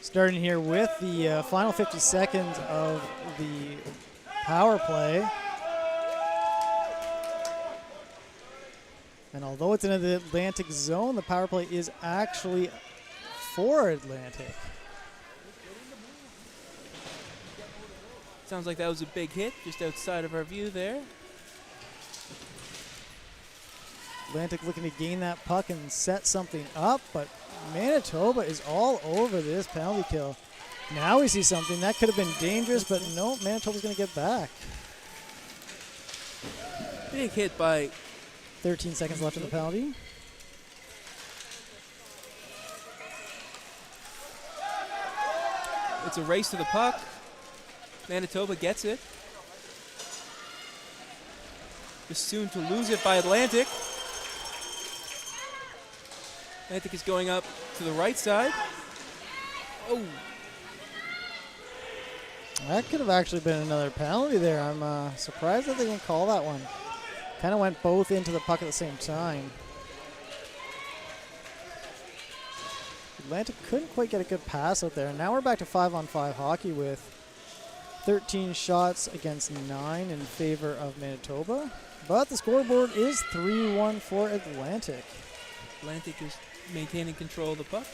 Starting here with the final 50 seconds of the power play. And although it's in the Atlantic zone, the power play is actually for Atlantic. Sounds like that was a big hit just outside of our view there. Atlantic looking to gain that puck and set something up, but Manitoba is all over this penalty kill. Now we see something that could have been dangerous, but no, Manitoba's going to get back. Big hit by 13 seconds left in the penalty. It's a race to the puck. Manitoba gets it. Just soon to lose it by Atlantic. Atlantic is going up to the right side. Oh. That could have actually been another penalty there. I'm surprised that they didn't call that one. Kind of went both into the puck at the same time. Atlantic couldn't quite get a good pass out there. Now we're back to 5-on-5 hockey with 13 shots against 9 in favor of Manitoba. But the scoreboard is 3-1 for Atlantic. Atlantic is maintaining control of the puck.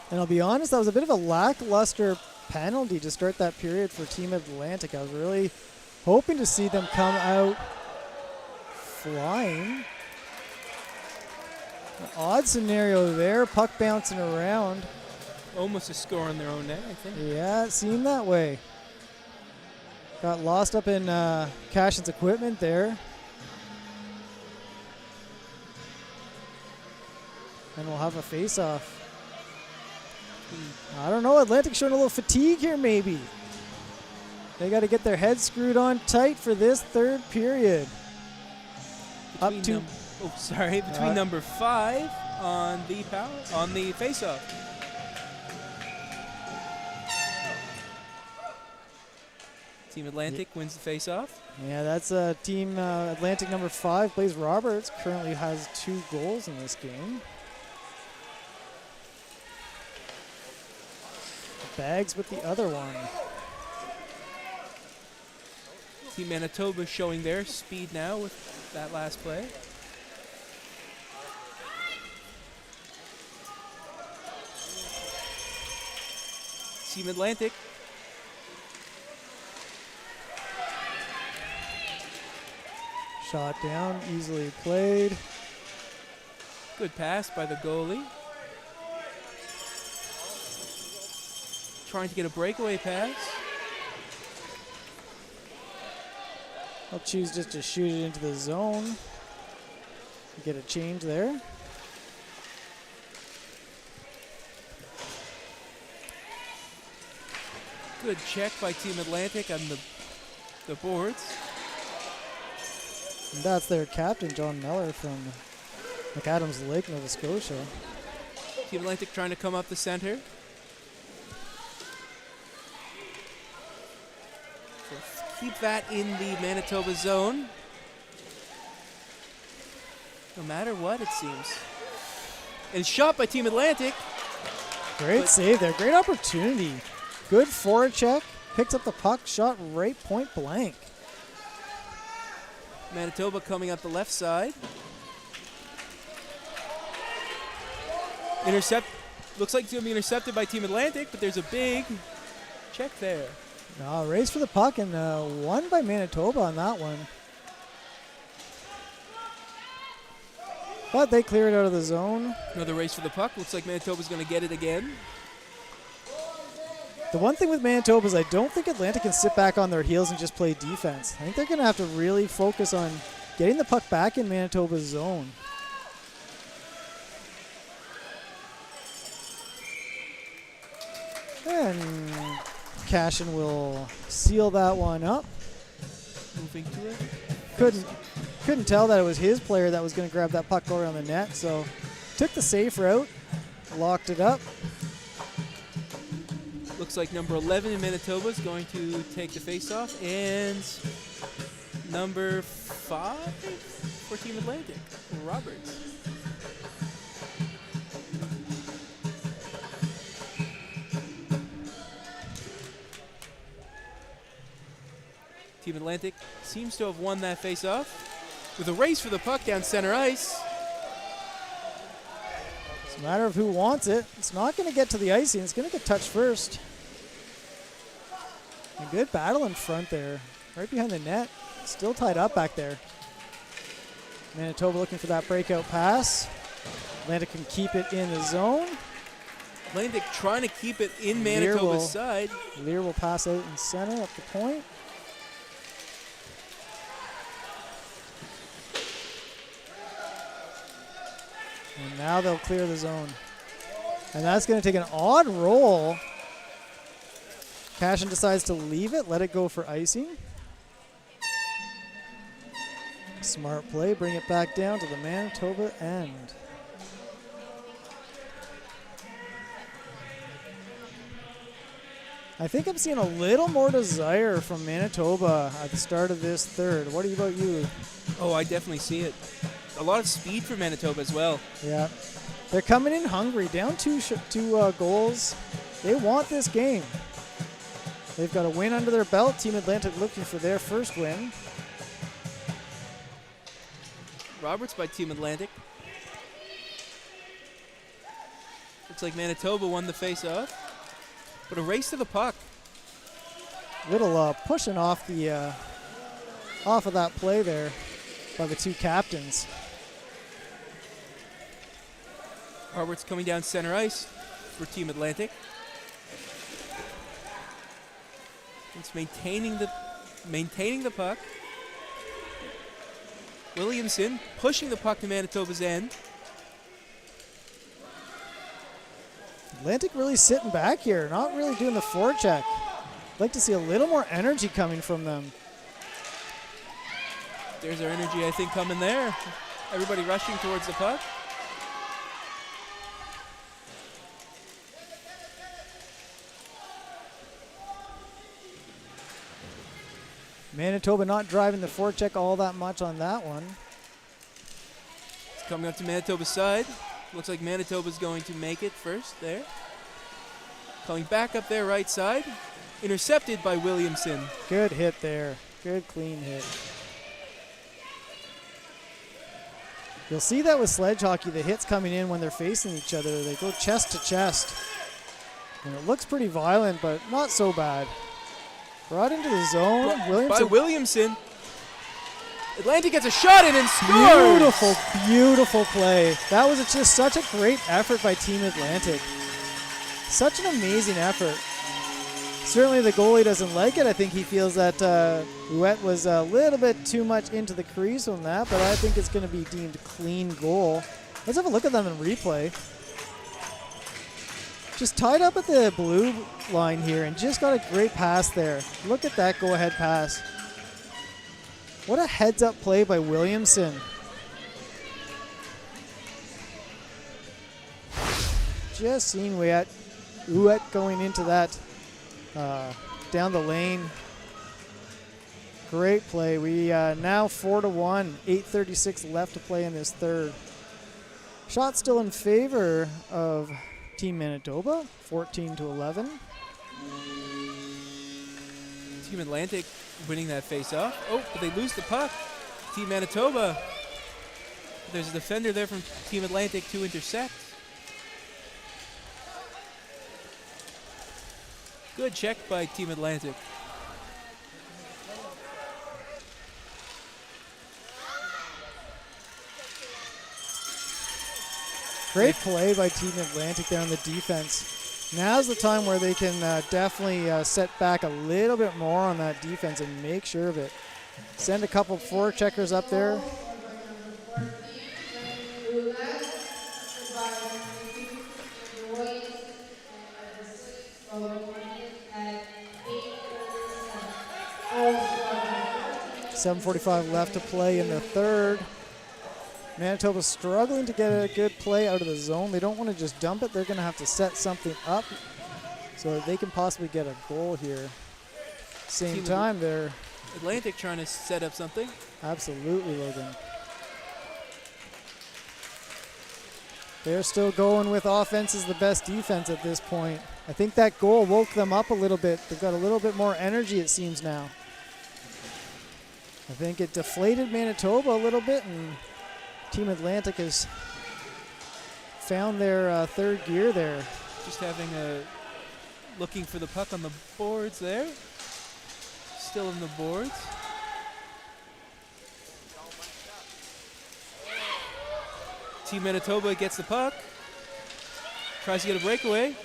And I'll be honest, that was a bit of a lackluster penalty to start that period for Team Atlantic. I was really hoping to see them come out flying. An odd scenario there, puck bouncing around. Almost a score on their own net, I think. Yeah, it seemed that way. Got lost up in Cashin's equipment there. And we'll have a face-off. I don't know, Atlantic showing a little fatigue here maybe. They got to get their heads screwed on tight for this third period. Between between number 5 on the face-off. Team Atlantic wins the face-off. Yeah, that's Team Atlantic number 5, Blaze Roberts, currently has 2 goals in this game. Bags with the other one. Team Manitoba showing their speed now with that last play. Team Atlantic Shot down, easily played. Good pass by the goalie. Trying to get a breakaway pass. I'll choose just to shoot it into the zone. Get a change there. Good check by Team Atlantic on the boards. And that's their captain, John Meller from McAdams Lake, Nova Scotia. Team Atlantic trying to come up the center. So keep that in the Manitoba zone. No matter what, it seems. And shot by Team Atlantic. Great save there. Great opportunity. Good forecheck. Picks up the puck. Shot right point blank. Manitoba coming up the left side. Looks like it's going to be intercepted by Team Atlantic, but there's a big check there. No, race for the puck and won by Manitoba on that one. But they clear it out of the zone. Another race for the puck. Looks like Manitoba's going to get it again. The one thing with Manitoba is I don't think Atlantic can sit back on their heels and just play defense. I think they're going to have to really focus on getting the puck back in Manitoba's zone. And Cashin will seal that one up. Moving to it. Couldn't tell that it was his player that was going to grab that puck around the net, so took the safe route, locked it up. Looks like number 11 in Manitoba is going to take the faceoff, and number 5 for Team Atlantic, Roberts. Team Atlantic seems to have won that faceoff with a race for the puck down center ice. It's a matter of who wants it. It's not going to get to the icing. It's going to get touched first. A good battle in front there, right behind the net. Still tied up back there. Manitoba looking for that breakout pass. Atlantic can keep it in the zone. Atlantic trying to keep it in Manitoba's side. Lear will pass out in center up the point. And now they'll clear the zone. And that's going to take an odd roll. Cashin decides to leave it, let it go for icing. Smart play, bring it back down to the Manitoba end. I think I'm seeing a little more desire from Manitoba at the start of this third. What about you? Oh, I definitely see it. A lot of speed for Manitoba as well. Yeah. They're coming in hungry, down two goals. They want this game. They've got a win under their belt. Team Atlantic looking for their first win. Roberts by Team Atlantic. Looks like Manitoba won the face-off. But a race to the puck. Little pushing off the off of that play there by the two captains. Roberts coming down center ice for Team Atlantic. It's maintaining the puck. Williamson pushing the puck to Manitoba's end. Atlantic really sitting back here, not really doing the forecheck. I'd like to see a little more energy coming from them. There's our energy, I think, coming there. Everybody rushing towards the puck. Manitoba not driving the forecheck all that much on that one. It's coming up to Manitoba's side. Looks like Manitoba's going to make it first there. Coming back up there right side. Intercepted by Williamson. Good hit there. Good clean hit. You'll see that with sledge hockey, the hits coming in when they're facing each other. They go chest to chest. And it looks pretty violent, but not so bad. Brought into the zone. By Williamson. Atlantic gets a shot in and scores! Beautiful, beautiful play. That was just such a great effort by Team Atlantic. Such an amazing effort. Certainly the goalie doesn't like it. I think he feels that Ouette was a little bit too much into the crease on that, but I think it's going to be deemed clean goal. Let's have a look at them in replay. Just tied up at the blue line here and just got a great pass there. Look at that go-ahead pass. What a heads-up play by Williamson. Just seeing Ouette going into that down the lane. Great play. We now 4-1, 8:36 left to play in this third. Shot still in favor of Team Manitoba, 14-11. Team Atlantic winning that face-off. Oh, but they lose the puck. Team Manitoba. There's a defender there from Team Atlantic to intercept. Good check by Team Atlantic. Great play by Team Atlantic there on the defense. Now's the time where they can definitely set back a little bit more on that defense and make sure of it. Send a couple forecheckers up there. .7:45 left to play in the third. Manitoba struggling to get a good play out of the zone. They don't want to just dump it. They're going to have to set something up so that they can possibly get a goal here. Same time, they're Atlantic trying to set up something. Absolutely, Logan. They're still going with offense is the best defense at this point. I think that goal woke them up a little bit. They've got a little bit more energy, it seems now. I think it deflated Manitoba a little bit, and Team Atlantic has found their third gear there. Just having a looking for the puck on the boards there. Still in the boards. Team Manitoba gets the puck. Tries to get a breakaway.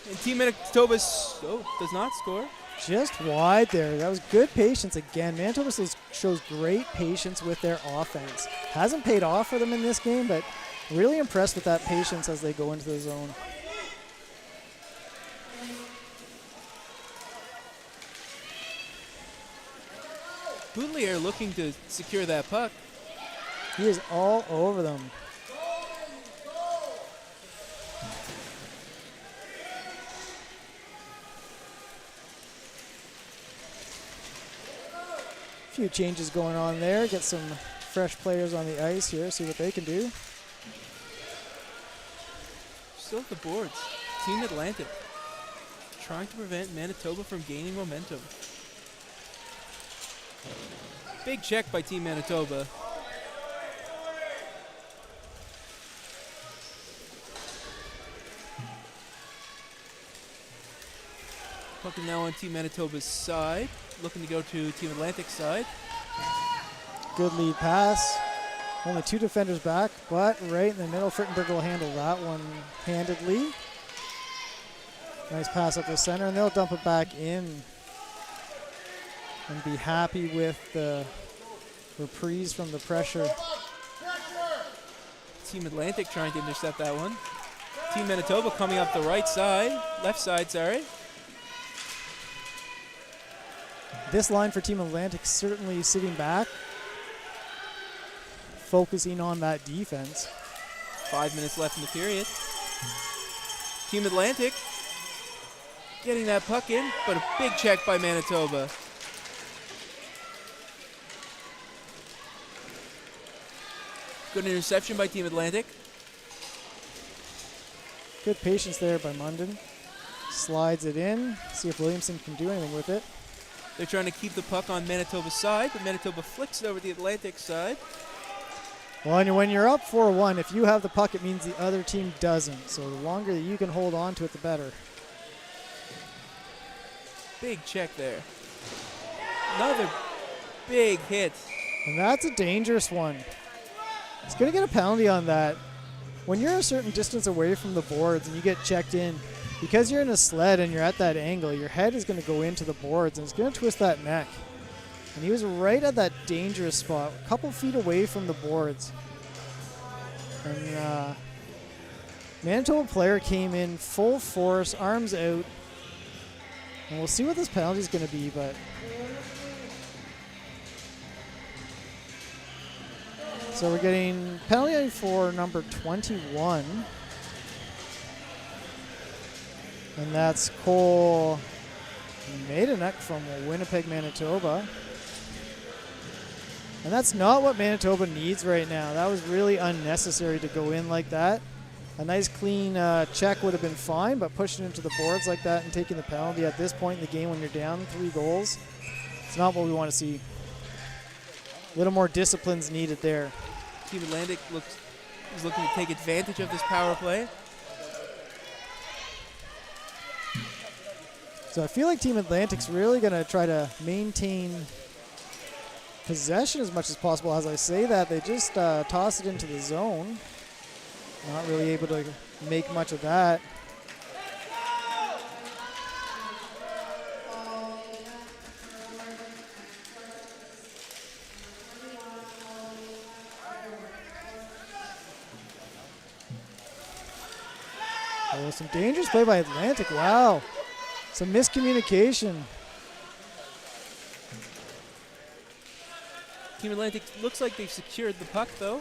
And Team Manitoba does not score. Just wide there. That was good patience again. Manitoba shows great patience with their offense. Hasn't paid off for them in this game, but really impressed with that patience as they go into the zone. Boutelier looking to secure that puck. He is all over them. Few changes going on there. Get some fresh players on the ice here, see what they can do. Still at the boards. Team Atlantic trying to prevent Manitoba from gaining momentum. Big check by Team Manitoba. Puck is now on Team Manitoba's side. Looking to go to Team Atlantic's side. Good lead pass. Only two defenders back, but right in the middle. Frittenberg will handle that one handedly. Nice pass up the center, and they'll dump it back in and be happy with the reprise from the pressure. Team Atlantic trying to intercept that one. Team Manitoba coming up the right side, left side, sorry. This line for Team Atlantic certainly sitting back, focusing on that defense. 5 minutes left in the period. Team Atlantic getting that puck in, but a big check by Manitoba. Good interception by Team Atlantic. Good patience there by Munden. Slides it in, see if Williamson can do anything with it. They're trying to keep the puck on Manitoba's side, but Manitoba flicks it over the Atlantic side. Well, and when you're up 4-1, if you have the puck, it means the other team doesn't. So the longer that you can hold on to it, the better. Big check there. Another big hit. And that's a dangerous one. He's going to get a penalty on that. When you're a certain distance away from the boards and you get checked in, because you're in a sled and you're at that angle, your head is going to go into the boards and it's going to twist that neck. And he was right at that dangerous spot, a couple feet away from the boards. And Manitoba player came in full force, arms out. And we'll see what this penalty is going to be, but... So we're getting penalty for number 21. And that's Cole Maidenek from Winnipeg, Manitoba. And that's not what Manitoba needs right now. That was really unnecessary to go in like that. A nice clean check would have been fine, but pushing into the boards like that and taking the penalty at this point in the game when you're down 3 goals, it's not what we want to see. A little more discipline's needed there. Team Atlantic is looking to take advantage of this power play. So I feel like Team Atlantic's really going to try to maintain possession as much as possible. As I say that, they just toss it into the zone. Not really able to make much of that. Oh, some dangerous play by Atlantic. Wow. Some miscommunication. Team Atlantic looks like they've secured the puck, though.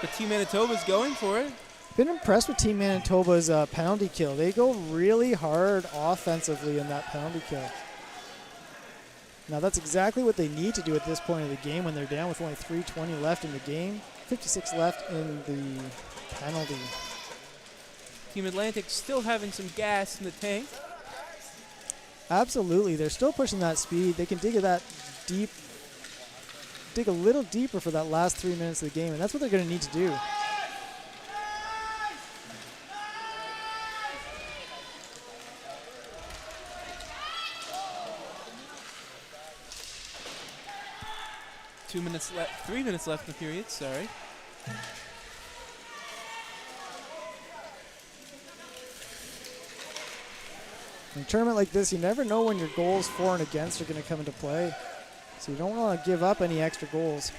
But Team Manitoba's going for it. Been impressed with Team Manitoba's penalty kill. They go really hard offensively in that penalty kill. Now that's exactly what they need to do at this point of the game when they're down with only 3:20 left in the game. 56 left in the penalty. Team Atlantic still having some gas in the tank. Absolutely. They're still pushing that speed. They can dig that deep, dig a little deeper for that last 3 minutes of the game, and that's what they're going to need to do. Three minutes left in the period, sorry. In a tournament like this, you never know when your goals for and against are going to come into play. So you don't want to give up any extra goals.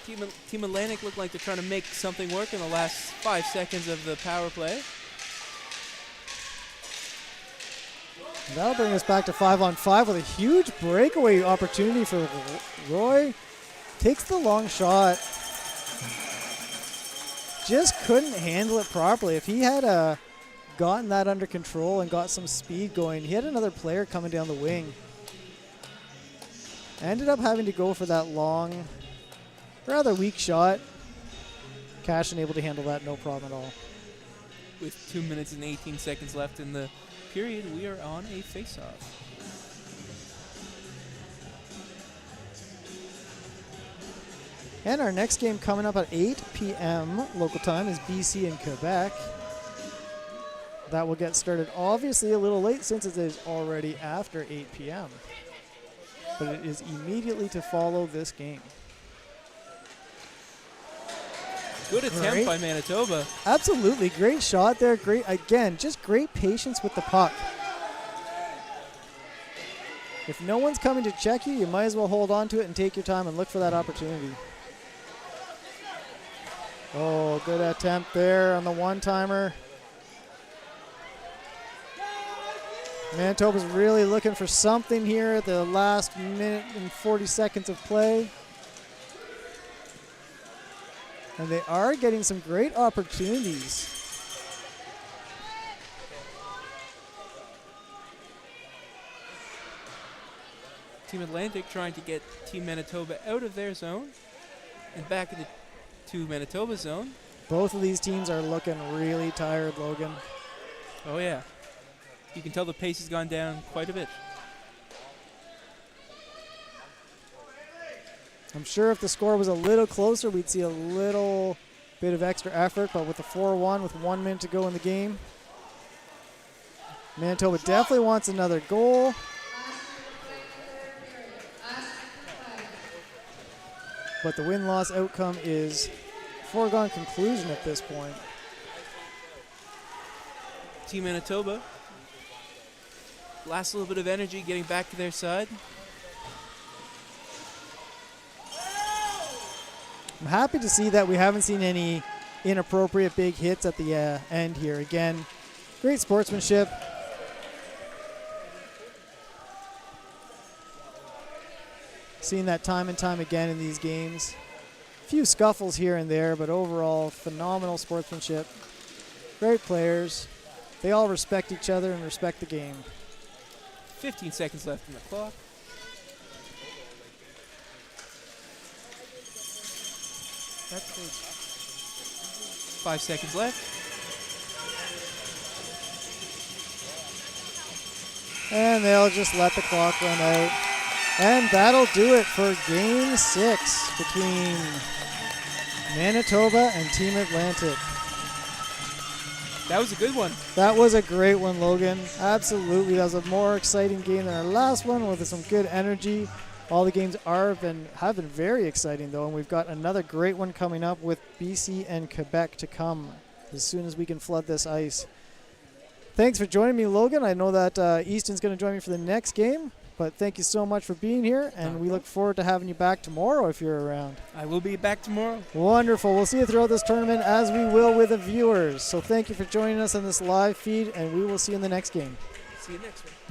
Team Atlantic look like they're trying to make something work in the last 5 seconds of the power play. And that'll bring us back to 5-on-5 with a huge breakaway opportunity for Roy. Takes the long shot. Just couldn't handle it properly. If he had gotten that under control and got some speed going, he had another player coming down the wing. Ended up having to go for that long, rather weak shot. Cashin able to handle that no problem at all. With 2 minutes and 18 seconds left in the period, we are on a face-off. And our next game coming up at 8 p.m. local time is BC and Quebec. That will get started obviously a little late since it is already after 8 p.m. But it is immediately to follow this game. Good attempt by Manitoba. Absolutely. Great shot there. Great, again, just great patience with the puck. If no one's coming to check you, you might as well hold on to it and take your time and look for that opportunity. Oh, good attempt there on the one-timer. Manitoba's really looking for something here at the last minute and 40 seconds of play. And they are getting some great opportunities. Team Atlantic trying to get Team Manitoba out of their zone and back into Manitoba's zone. Both of these teams are looking really tired, Logan. Oh, yeah. You can tell the pace has gone down quite a bit. I'm sure if the score was a little closer, we'd see a little bit of extra effort, but with the 4-1 with 1 minute to go in the game. Manitoba definitely wants another goal. But the win-loss outcome is foregone conclusion at this point. Team Manitoba. Last little bit of energy getting back to their side. I'm happy to see that we haven't seen any inappropriate big hits at the end here. Again, great sportsmanship. Seen that time and time again in these games. A few scuffles here and there, but overall phenomenal sportsmanship. Great players. They all respect each other and respect the game. 15 seconds left in the clock. That's close. 5 seconds left. And they'll just let the clock run out. And that'll do it for Game 6 between Manitoba and Team Atlantic. That was a good one. That was a great one, Logan. Absolutely. That was a more exciting game than our last one with some good energy. All the games have been very exciting, though, and we've got another great one coming up with BC and Quebec to come as soon as we can flood this ice. Thanks for joining me, Logan. I know that Easton's going to join me for the next game, but thank you so much for being here, and we look forward to having you back tomorrow if you're around. I will be back tomorrow. Wonderful. We'll see you throughout this tournament, as we will with the viewers. So thank you for joining us on this live feed, and we will see you in the next game. See you next one.